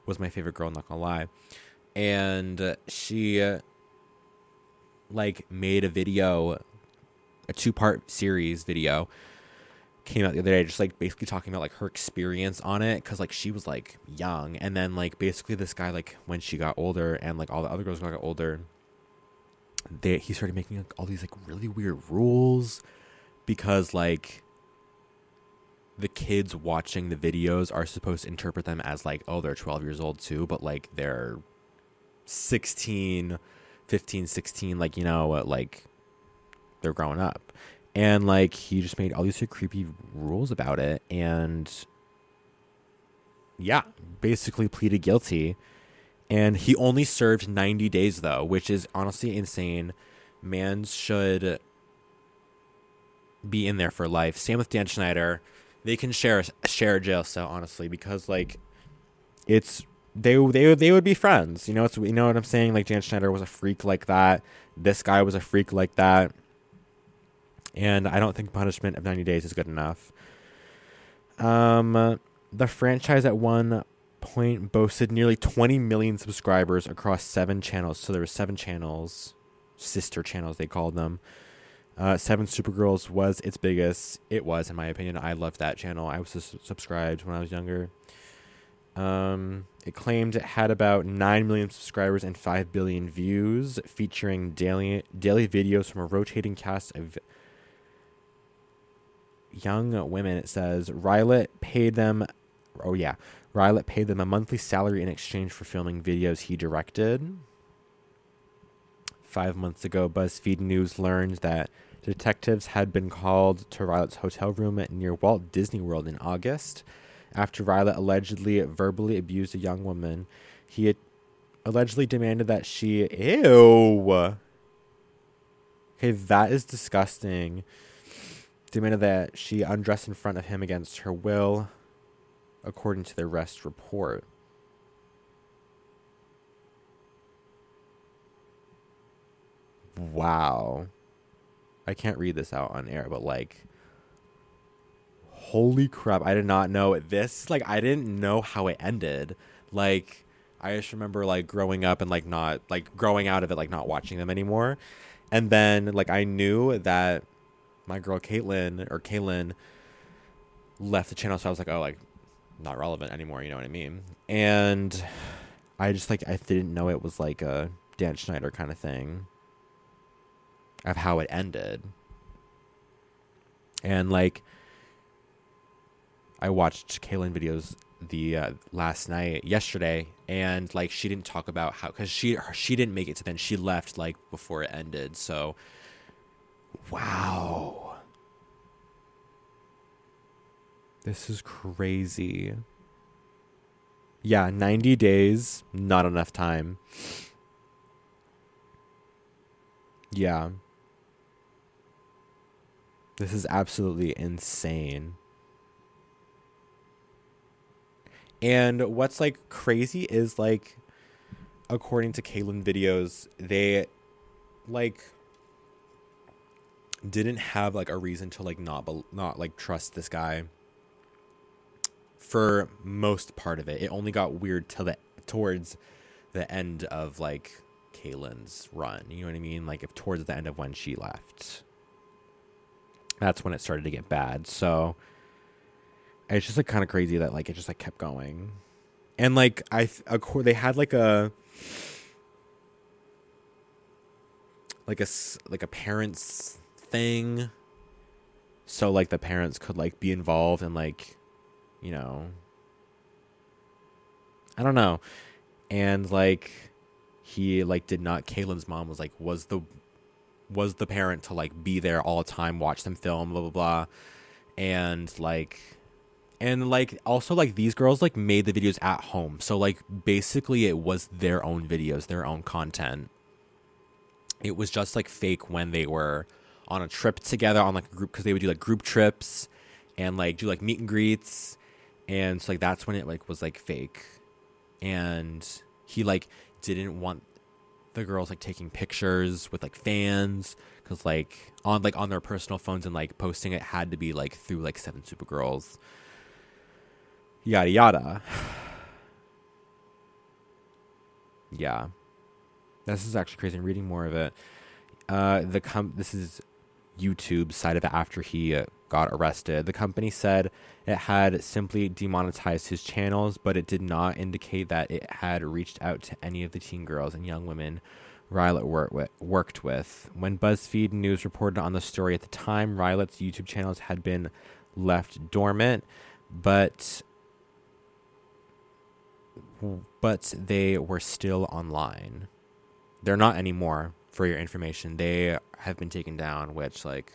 Was my favorite girl, not gonna lie. And she like made a video, a 2-part series video, came out the other day, just like basically talking about like her experience on it, because like she was like young, and then like basically this guy, like when she got older and like all the other girls got older, he started making like all these like really weird rules, because like the kids watching the videos are supposed to interpret them as like, oh, they're 12 years old too, but like they're 15, 16, like, you know, like they're growing up. And like he just made all these creepy rules about it, and yeah, basically pleaded guilty. And he only served 90 days though, which is honestly insane. Man should be in there for life. Same with Dan Schneider. They can share a jail cell, honestly, because like they would be friends. You know what I'm saying? Like Dan Schneider was a freak like that. This guy was a freak like that. And I don't think punishment of 90 days is good enough. The franchise at one point boasted nearly 20 million subscribers across 7 channels. So there were 7 channels, sister channels they called them. 7Supergirls was its biggest. It was, in my opinion. I loved that channel. I was subscribed when I was younger. It claimed it had about 9 million subscribers and 5 billion views, featuring daily videos from a rotating cast of young women. It says Rylett paid them a monthly salary in exchange for filming videos he directed. 5 months ago, BuzzFeed News learned that detectives had been called to Rylett's hotel room near Walt Disney World in August after Rylett allegedly verbally abused a young woman. He allegedly demanded that she... Ew! Okay, that is disgusting. Demanded that she undress in front of him against her will, according to the arrest report. Wow. I can't read this out on air, but like, holy crap, I did not know this. Like, I didn't know how it ended. Like, I just remember like growing up and like not like growing out of it, like not watching them anymore. And then like I knew that my girl Kaylin left the channel, so I was like, oh, like not relevant anymore, you know what I mean? And I just like, I didn't know it was like a Dan Schneider kind of thing of how it ended. And like, I watched Kaylin videos the yesterday, and like she didn't talk about how, because she didn't make it to the end. She left like before it ended. So wow, this is crazy. Yeah, 90 days, not enough time. Yeah, this is absolutely insane. And what's like crazy is like, according to Kaylin videos, they like didn't have like a reason to like not like trust this guy for most part of it. It only got weird towards the end of like Kaylin's run. You know what I mean? Like if towards the end of when she left, that's when it started to get bad. So it's just like kind of crazy that like it just like kept going. And like they had like a parents thing, so like the parents could like be involved and like, you know, I don't know. And like he like did not, Kaylin's mom was the parent to like be there all the time, watch them film, blah blah blah. And also like these girls like made the videos at home, so like basically it was their own videos, their own content. It was just like fake when they were on a trip together on like a group, because they would do like group trips and like do like meet and greets, and so like that's when it like was like fake. And he like didn't want the girls like taking pictures with like fans, because like on their personal phones, and like posting it had to be like through like 7Supergirls, yada yada. Yeah, this is actually crazy. I'm reading more of it. This is YouTube's side of it after he got arrested. The company said it had simply demonetized his channels, but it did not indicate that it had reached out to any of the teen girls and young women Rylet worked with. When BuzzFeed News reported on the story at the time, Rylet's YouTube channels had been left dormant, but they were still online. They're not anymore, for your information. They have been taken down, which like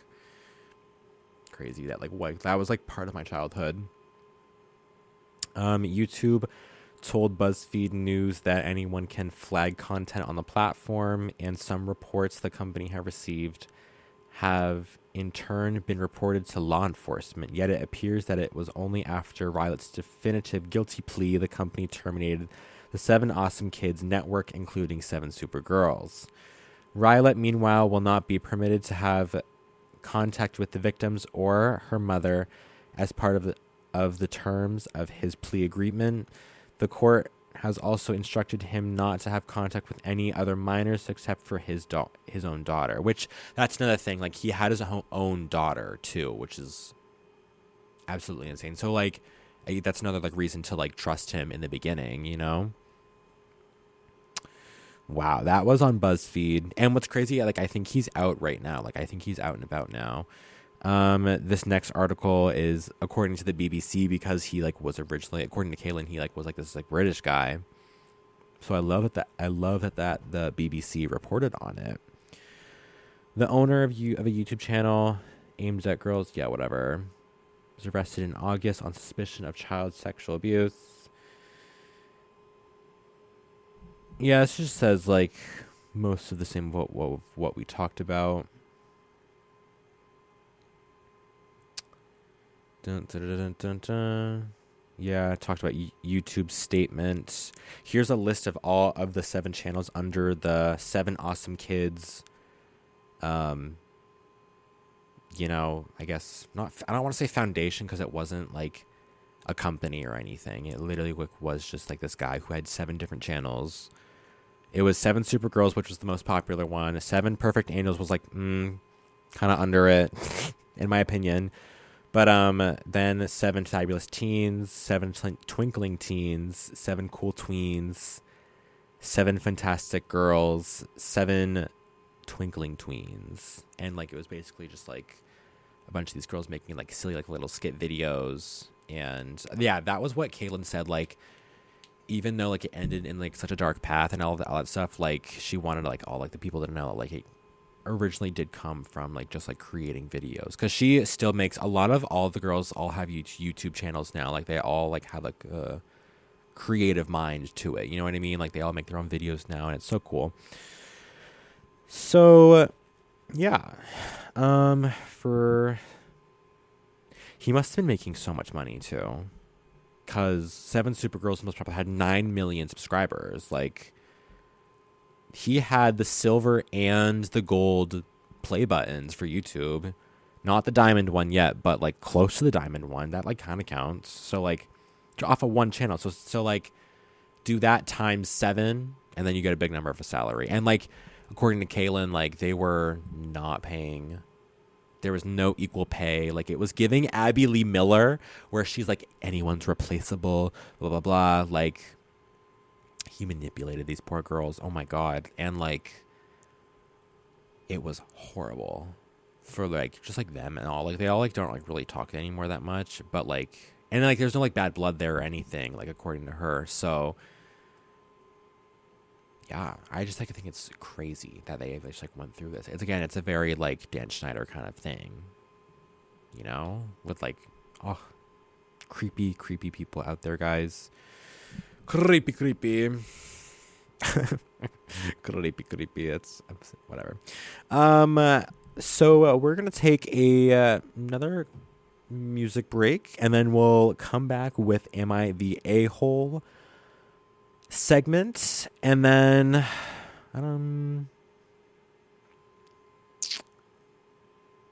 crazy that like what that was like part of my childhood. YouTube told BuzzFeed News that anyone can flag content on the platform, and some reports the company have received have in turn been reported to law enforcement. Yet it appears that it was only after Rylet's definitive guilty plea the company terminated the 7 Awesome Kids network, including 7Supergirls. Rylet, meanwhile, will not be permitted to have contact with the victims or her mother as part of the terms of his plea agreement. The court has also instructed him not to have contact with any other minors except for his own daughter, which that's another thing. Like he had his own daughter too, which is absolutely insane. So like that's another like reason to like trust him in the beginning, you know? Wow, that was on BuzzFeed. And what's crazy, like I think he's out right now. Like I think he's out and about now. This next article is according to the BBC, because he like was originally, according to Kaylin, he like was like this like British guy. So I love that the BBC reported on it. The owner of a YouTube channel aimed at girls, yeah, whatever, was arrested in August on suspicion of child sexual abuse. Yeah, this just says like most of the same what we talked about. Dun, dun, dun, dun, dun, dun. Yeah, I talked about YouTube's statement. Here's a list of all of the 7 channels under the 7 Awesome Kids. You know, I guess not. I don't want to say foundation, because it wasn't like a company or anything. It literally was just like this guy who had 7 different channels. It was 7Supergirls, which was the most popular one. 7 Perfect Angels was like kind of under it, in my opinion. But then 7 Fabulous Teens, 7 Twinkling Teens, 7 Cool Tweens, Seven Fantastic Girls, Seven Twinkling Tweens. And like it was basically just like a bunch of these girls making like silly like little skit videos. And yeah, that was what Caitlyn said. Like, even though like it ended in like such a dark path and all that stuff, like she wanted like all like the people to know like it originally did come from like just like creating videos, because she still makes all the girls all have YouTube channels now. Like they all like have like a creative mind to it, you know what I mean? Like they all make their own videos now, and it's so cool. So yeah, he must have been making so much money too, because SevenSuperGirls must probably had 9 million subscribers. Like, he had the silver and the gold play buttons for YouTube. Not the diamond one yet, but like close to the diamond one. That like kind of counts. So like off of one channel. So like do that times 7, and then you get a big number of a salary. And like according to Caitlyn, like they were not paying. There was no equal pay. Like it was giving Abby Lee Miller, where she's like, anyone's replaceable, blah, blah, blah. Like, he manipulated these poor girls. Oh my God. And like, it was horrible for like, just like them and all. Like they all like don't like really talk anymore that much, but like, and like there's no like bad blood there or anything, like according to her. So yeah, I just like think it's crazy that they just like went through this. It's a very like Dan Schneider kind of thing, you know, with like, oh, creepy people out there, guys. Creepy. creepy. It's whatever. So we're gonna take another music break, and then we'll come back with "Am I the A-hole?" segment, and then I don't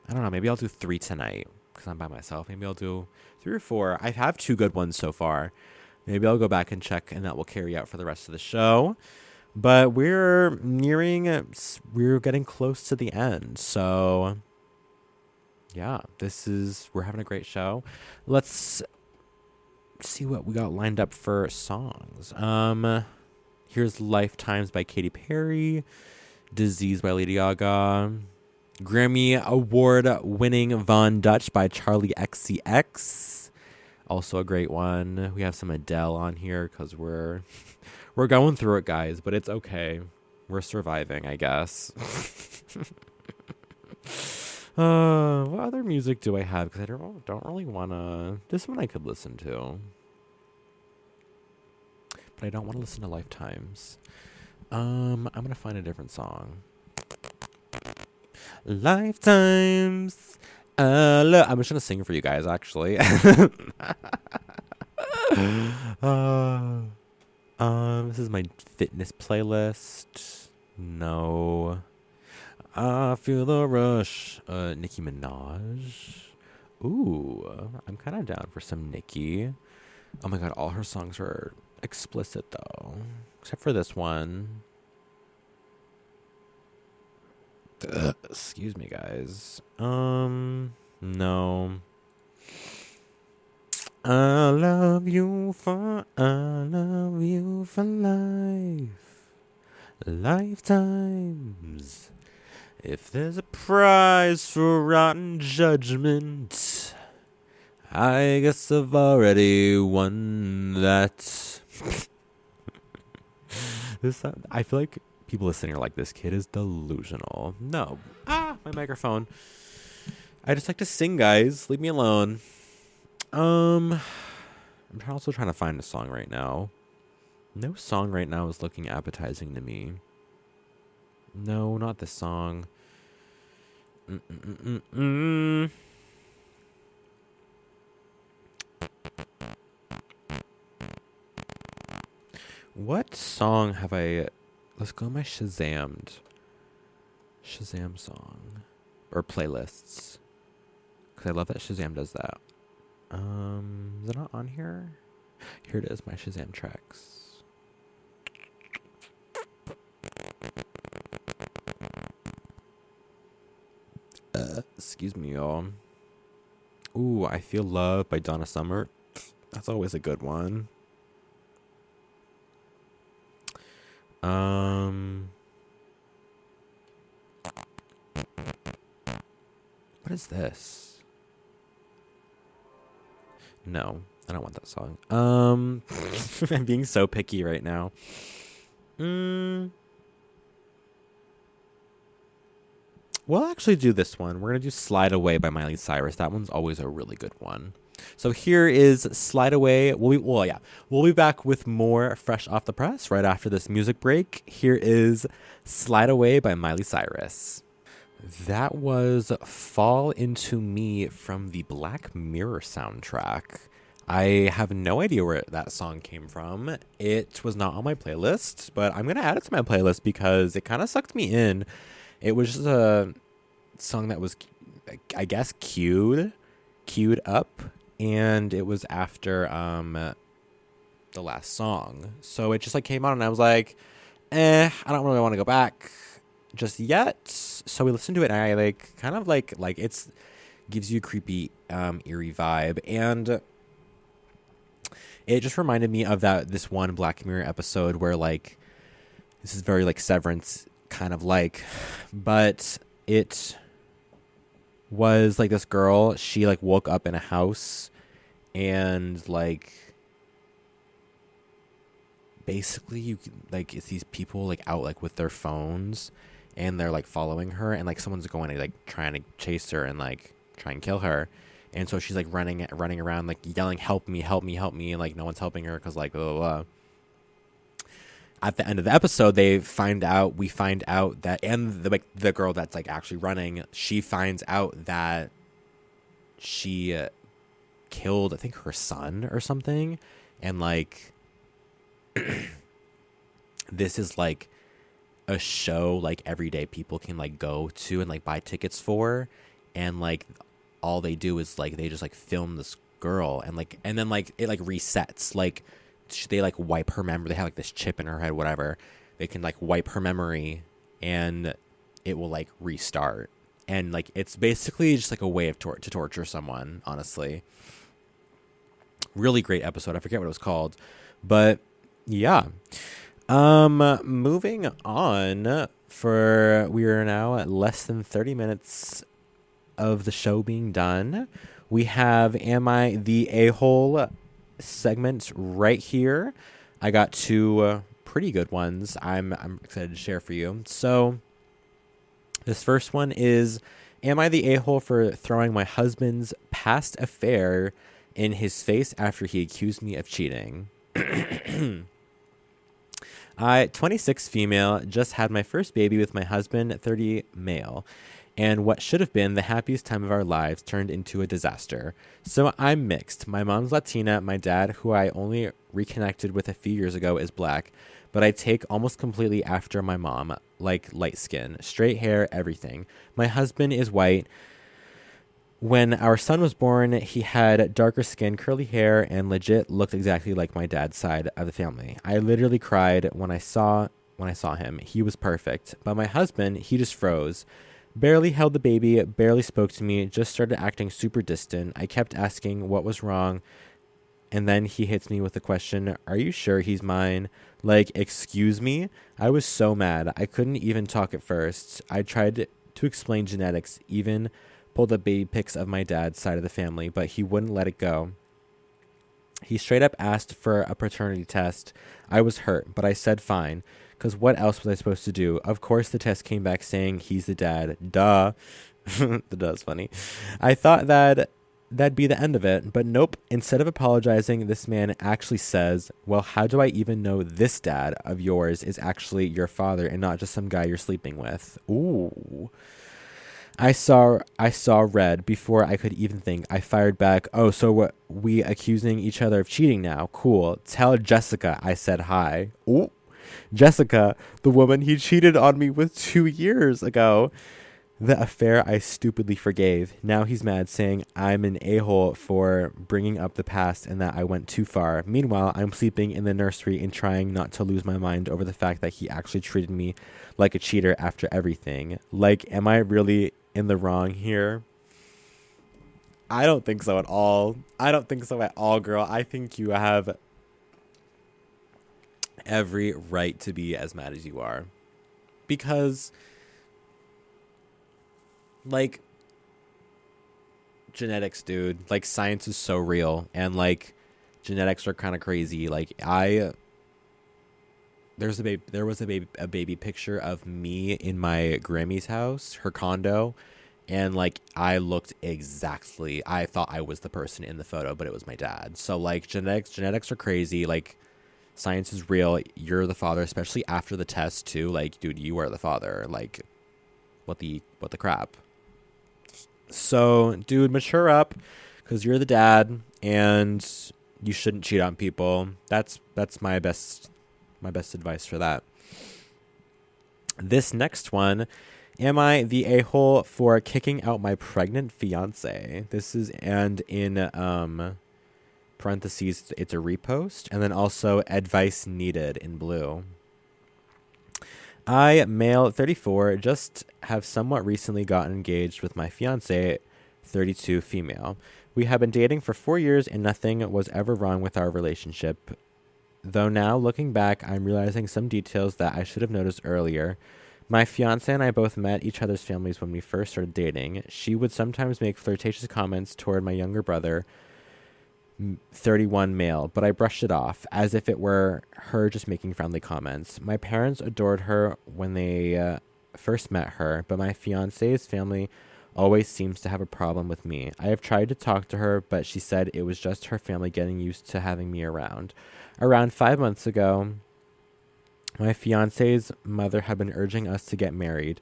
know, maybe I'll do 3 tonight because I'm by myself. Maybe I'll do 3 or 4. I have 2 good ones so far. Maybe I'll go back and check, and that will carry out for the rest of the show. But we're getting close to the end, so yeah, we're having a great show. Let's see what we got lined up for songs. Here's Lifetimes by Katy Perry, Disease by Lady Gaga, Grammy Award winning Von Dutch by Charlie XCX, also a great one. We have some Adele on here because we're going through it, guys, but it's okay. We're surviving, I guess. What other music do I have? Because I don't really want to... This one I could listen to. But I don't want to listen to Lifetimes. I'm going to find a different song. Lifetimes. I'm just going to sing for you guys, actually. This is my fitness playlist. No... I feel the rush. Nicki Minaj. Ooh, I'm kind of down for some Nicki. Oh my God, all her songs are explicit though, except for this one. Excuse me, guys. No. I love you for life. Lifetimes. If there's a prize for rotten judgment, I guess I've already won that. I feel like people listening are like, this kid is delusional. No. My microphone. I just like to sing, guys. Leave me alone. I'm also trying to find a song right now. No song right now is looking appetizing to me. No, not this song. What song have I... Let's go to my Shazam song. Or playlists. Because I love that Shazam does that. Is it not on here? Here it is, my Shazam tracks. Excuse me, y'all. Ooh, I Feel Love by Donna Summer. That's always a good one. What is this? No, I don't want that song. I'm being so picky right now. We'll actually do this one. We're going to do Slide Away by Miley Cyrus. That one's always a really good one. So here is Slide Away. We'll be back with more Fresh Off the Press right after this music break. Here is Slide Away by Miley Cyrus. That was Fall Into Me from the Black Mirror soundtrack. I have no idea where that song came from. It was not on my playlist, but I'm going to add it to my playlist because it kind of sucked me in. It was just a song that was, I guess, queued up, and it was after the last song. So it just like came on, and I was like, I don't really want to go back just yet. So we listened to it, and I like kind of like it's gives you a creepy, eerie vibe, and it just reminded me of this one Black Mirror episode where like this is very like Severance kind of like, but it was like this girl, she like woke up in a house and like basically you like it's these people like out like with their phones and they're like following her, and like someone's going to like trying to chase her and like try and kill her, and so she's like running around like yelling, help me, and like no one's helping her because like blah, blah, blah. At the end of the episode, we find out that, and the girl that's like actually running, she finds out that she killed, I think, her son or something, and like this is like a show like everyday people can like go to and like buy tickets for, and like all they do is like they just like film this girl, and then like it like resets, like they like wipe her memory. They have like this chip in her head, whatever. They can like wipe her memory and it will like restart. And like it's basically just like a way of to torture someone, honestly. Really great episode. I forget what it was called, but yeah. Moving on, we are now at less than 30 minutes of the show being done. We have Am I the A-Hole segment right here. I got two pretty good ones I'm excited to share for you. So this first one is, am I the a-hole for throwing my husband's past affair in his face after he accused me of cheating? I, 26 female, just had my first baby with my husband, 30 male. And what should have been the happiest time of our lives turned into a disaster. So I'm mixed. My mom's Latina. My dad, who I only reconnected with a few years ago, is black. But I take almost completely after my mom, like light skin, straight hair, everything. My husband is white. When our son was born, he had darker skin, curly hair, and legit looked exactly like my dad's side of the family. I literally cried when I saw him. He was perfect. But my husband, he just froze. Barely held the baby, barely spoke to me, just started acting super distant. I kept asking what was wrong, and then he hits me with the question, are you sure he's mine? Like, excuse me? I was so mad. I couldn't even talk at first. I tried to explain genetics, even pulled up baby pics of my dad's side of the family, but he wouldn't let it go. He straight up asked for a paternity test. I was hurt, but I said fine. Because what else was I supposed to do? Of course, the test came back saying he's the dad. Duh. The duh's funny. I thought that'd be the end of it, but nope. Instead of apologizing, this man actually says, well, how do I even know this dad of yours is actually your father and not just some guy you're sleeping with? Ooh. I saw red before I could even think. I fired back, oh, so what, we accusing each other of cheating now? Cool. Tell Jessica I said hi. Ooh. Jessica, the woman he cheated on me with 2 years ago. The affair I stupidly forgave. Now he's mad, saying I'm an a-hole for bringing up the past and that I went too far. Meanwhile, I'm sleeping in the nursery and trying not to lose my mind over the fact that he actually treated me like a cheater after everything. Like, am I really in the wrong here? I don't think so at all. Girl. I think you have every right to be as mad as you are. Because, like, genetics, dude. Like, science is so real. And, like, genetics are kind of crazy. Like, there was a baby picture of me in my Grammy's house, her condo. And, like, I looked exactly, I thought I was the person in the photo, but it was my dad. So, like, genetics are crazy. Like, science is real. You're the father, especially after the test, too. Like, dude, you are the father. Like, what the crap? So, dude, mature up, because you're the dad, and you shouldn't cheat on people. That's my best advice for that. This next one, am I the a-hole for kicking out my pregnant fiance? This is, and in parentheses, it's a repost, and then also advice needed in blue. I, male, 34, just have somewhat recently gotten engaged with my fiance, 32, female. We have been dating for 4 years and nothing was ever wrong with our relationship. Though now, looking back, I'm realizing some details that I should have noticed earlier. My fiance and I both met each other's families when we first started dating. She would sometimes make flirtatious comments toward my younger brother, 31, male, but I brushed it off as if it were her just making friendly comments. My parents adored her when they first met her, but my fiance's family always seems to have a problem with me. I have tried to talk to her, but she said it was just her family getting used to having me around. Around 5 months ago, my fiance's mother had been urging us to get married,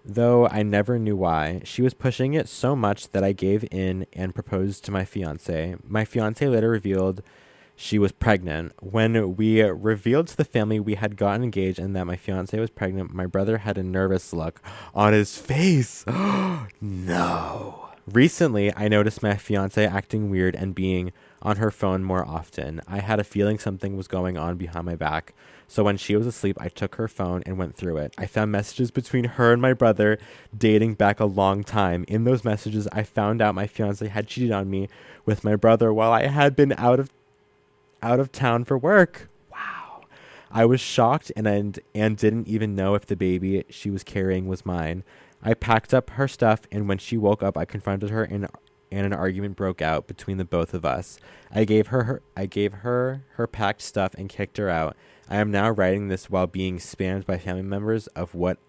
though I never knew why. She was pushing it so much that I gave in and proposed to my fiance. My fiance later revealed she was pregnant. When we revealed to the family we had gotten engaged and that my fiance was pregnant, my brother had a nervous look on his face. No. Recently, I noticed my fiance acting weird and being on her phone more often. I had a feeling something was going on behind my back. So when she was asleep, I took her phone and went through it. I found messages between her and my brother dating back a long time. In those messages, I found out my fiance had cheated on me with my brother while I had been out of town for work. Wow. I was shocked and didn't even know if the baby she was carrying was mine. I packed up her stuff, and when she woke up, I confronted her and an argument broke out between the both of us. I gave her her packed stuff and kicked her out. I am now writing this while being spammed by family members of what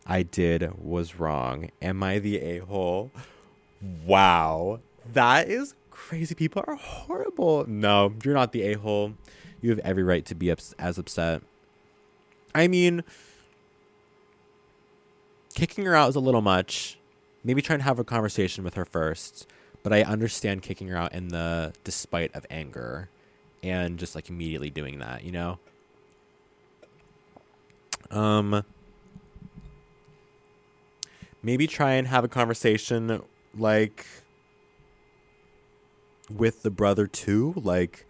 I did was wrong. Am I the a-hole? Wow. That is crazy. People are horrible. No, you're not the a-hole. You have every right to be as upset. I mean, kicking her out is a little much. Maybe try and have a conversation with her first. But I understand kicking her out in the despite of anger and just like immediately doing that, you know? Maybe try and have a conversation like with the brother too, like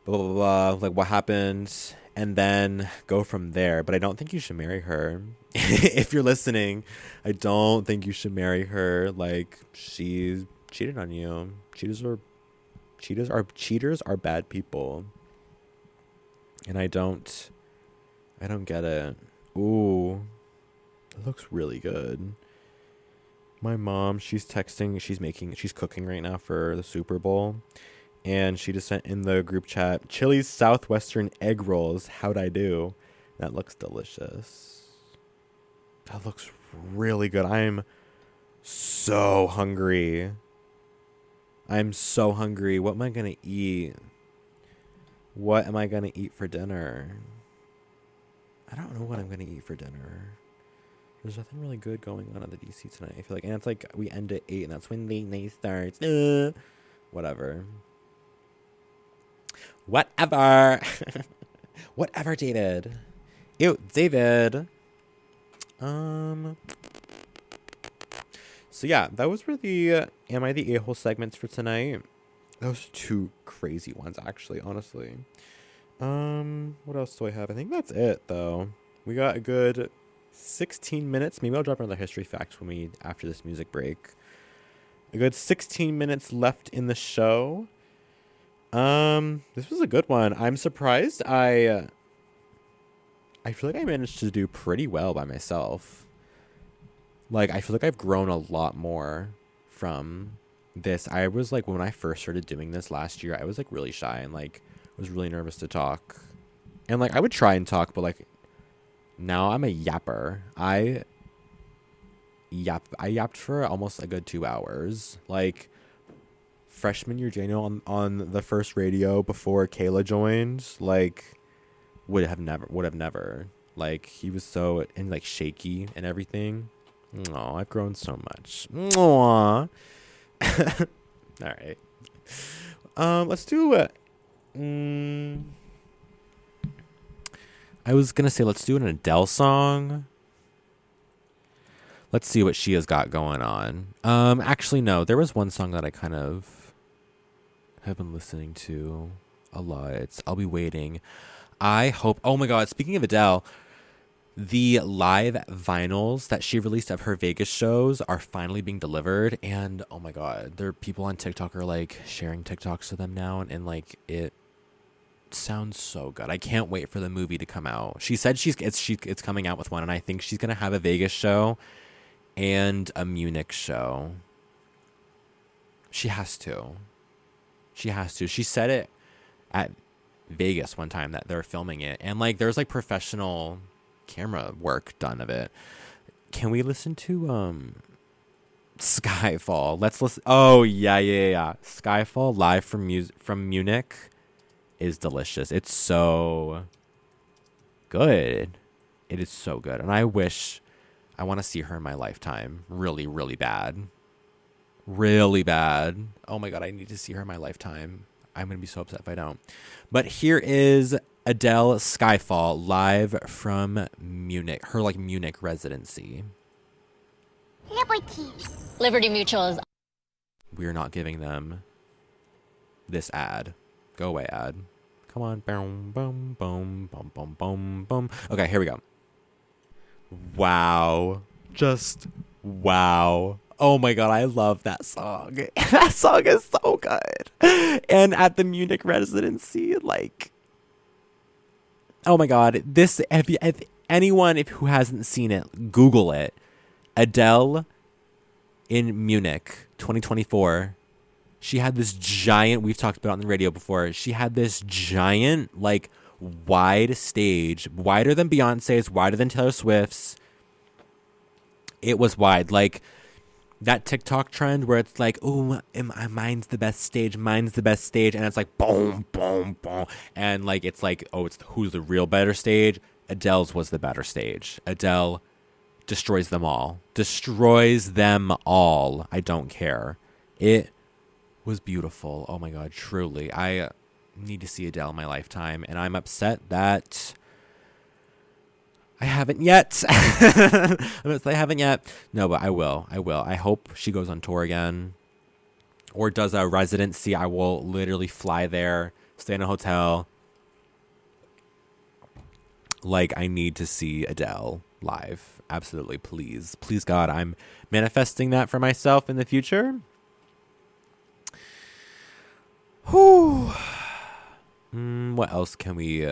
blah blah blah, like what happened, and then go from there. But I don't think you should marry her. If you're listening, I don't think you should marry her. Like, she cheated on you. Cheaters are bad people. And I don't get it. Ooh, it looks really good. My mom, she's cooking right now for the Super Bowl. And she just sent in the group chat, Chili's Southwestern egg rolls. How'd I do? That looks delicious. That looks really good. I'm so hungry. What am I going to eat? What am I going to eat for dinner? I don't know what I'm going to eat for dinner. There's nothing really good going on at the DC tonight, I feel like. And it's like we end at 8 and that's when late night starts. Whatever. Whatever, David. Ew, David. So yeah, that was really Am I the A-hole segments for tonight. Those 2 crazy ones, actually, honestly. What else do I have? I think that's it, though. We got a good 16 minutes. Maybe I'll drop another history fact after this music break. A good 16 minutes left in the show. This was a good one. I'm surprised I feel like I managed to do pretty well by myself. Like, I feel like I've grown a lot more from this. I was like, when I first started doing this last year, I was like really shy and like was really nervous to talk. And like I would try and talk, but like now I'm a yapper. I yapped for almost a good 2 hours. Like freshman year Daniel on the first radio before Kayla joined, like would have never. Like he was so and like shaky and everything. Oh, I've grown so much. Aww. All right. Let's do it. I was gonna say let's do an Adele song. Let's see what she has got going on. Actually no, there was one song that I kind of have been listening to a lot. It's I'll Be Waiting. I hope. Oh my God! Speaking of Adele, the live vinyls that she released of her Vegas shows are finally being delivered, and oh my God, there are people on TikTok are like sharing TikToks of them now, and like it sounds so good. I can't wait for the movie to come out. She said it's coming out with one, and I think she's gonna have a Vegas show and a Munich show. She has to. She has to. She said it at Vegas one time that they're filming it, and like there's like professional camera work done of it. Can we listen to Skyfall? Let's listen. Oh yeah. Skyfall live from Munich is delicious. It's so good. It is so good, and I want to see her in my lifetime. Really, really bad. Really bad. Oh my God, I need to see her in my lifetime. I'm going to be so upset if I don't. But here is Adele Skyfall live from Munich, her like Munich residency. Liberty Mutual is. We are not giving them this ad. Go away, ad. Come on. Boom, boom, boom, boom, boom, boom, boom. Okay, here we go. Wow. Just wow. Oh my God, I love that song. That song is so good. And at the Munich residency, like, oh my God, this, if anyone who hasn't seen it, Google it. Adele in Munich 2024. She had this giant, we've talked about it on the radio before, she had this giant, like, wide stage, wider than Beyonce's, wider than Taylor Swift's. It was wide, like, that TikTok trend where it's like, oh, mine's the best stage, and it's like boom, boom, boom, and like it's like, oh, it's who's the real better stage? Adele's was the better stage. Adele destroys them all. I don't care. It was beautiful. Oh my God, truly. I need to see Adele in my lifetime, and I'm upset that I haven't yet. I haven't yet. No, but I will. I hope she goes on tour again or does a residency. I will literally fly there, stay in a hotel. Like, I need to see Adele live. Absolutely. Please. Please, God, I'm manifesting that for myself in the future. Whew. What else can we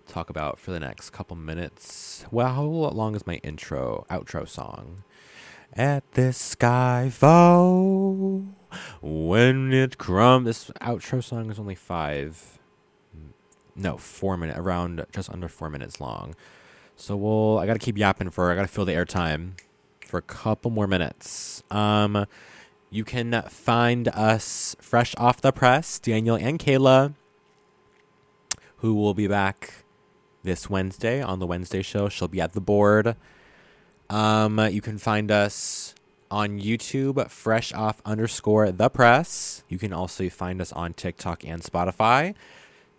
talk about for the next couple minutes? Well, how long is my outro song? At this sky fall when it crumbles. This outro song is only 4 minutes, around just under 4 minutes long. So I gotta keep yapping I gotta fill the airtime for a couple more minutes. You can find us fresh off the press, Daniel and Kayla, who will be back this Wednesday on the Wednesday show. She'll be at the board. You can find us on YouTube, freshoff_the_press. You can also find us on TikTok and Spotify.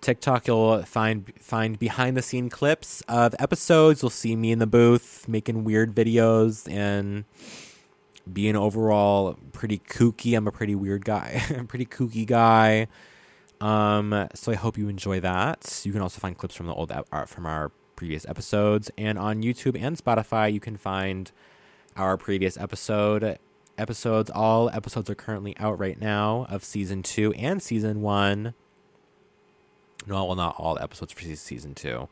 TikTok, you'll find behind the scene clips of episodes. You'll see me in the booth making weird videos and being overall pretty kooky. I'm a pretty weird guy. I'm a pretty kooky guy. So I hope you enjoy that. You can also find clips from our previous episodes, and on YouTube and Spotify you can find our previous episodes. All episodes are currently out right now of season 2 and season 1. No, well, not all the episodes for season 2.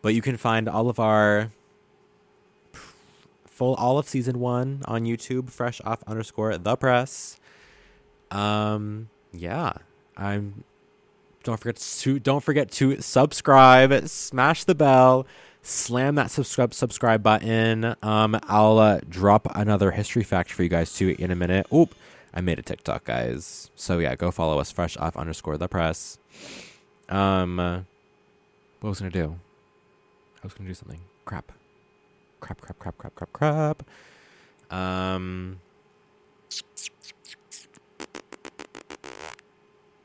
But you can find all of our all of season 1 on YouTube, freshoff_the_press. Yeah. Don't forget to subscribe, smash the bell, slam that subscribe button. I'll drop another history fact for you guys too in a minute. Oop, I made a TikTok, guys. So yeah, go follow us, freshoff_the_press. What was I gonna do? I was gonna do something. Crap.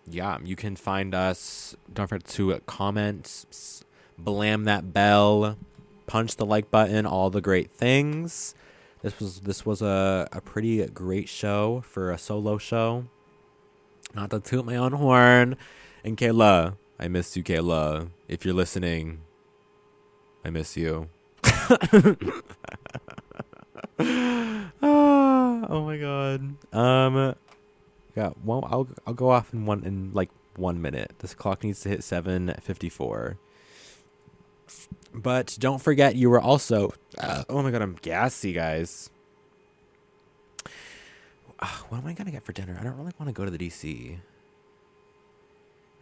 Yeah, you can find us. Don't forget to comment, blam that bell, punch the like button, all the great things. This was a pretty great show for a solo show. Not to toot my own horn. And Kayla, I miss you, Kayla. If you're listening, I miss you. Oh my god. Yeah, well, I'll go off in 1 minute. This clock needs to hit 7:54. But don't forget, you were also. Oh my god, I'm gassy, guys. What am I gonna get for dinner? I don't really want to go to the DC.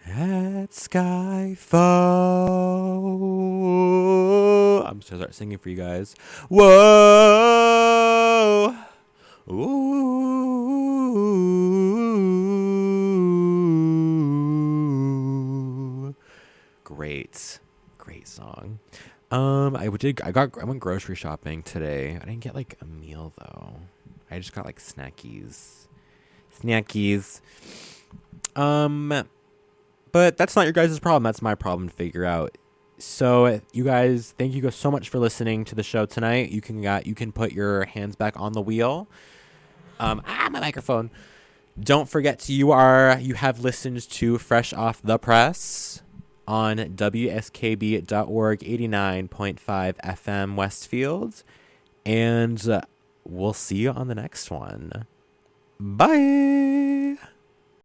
At Skyfall. I'm just gonna start singing for you guys. Whoa. Ooh. Great song. I went grocery shopping today. I didn't get like a meal though. I just got like snackies. But that's not your guys' problem. That's my problem to figure out. So you guys, thank you so much for listening to the show tonight. You can put your hands back on the wheel. My microphone. Don't forget you have listened to Fresh Off the Press on WSKB.org 89.5 FM Westfield. And we'll see you on the next one. Bye.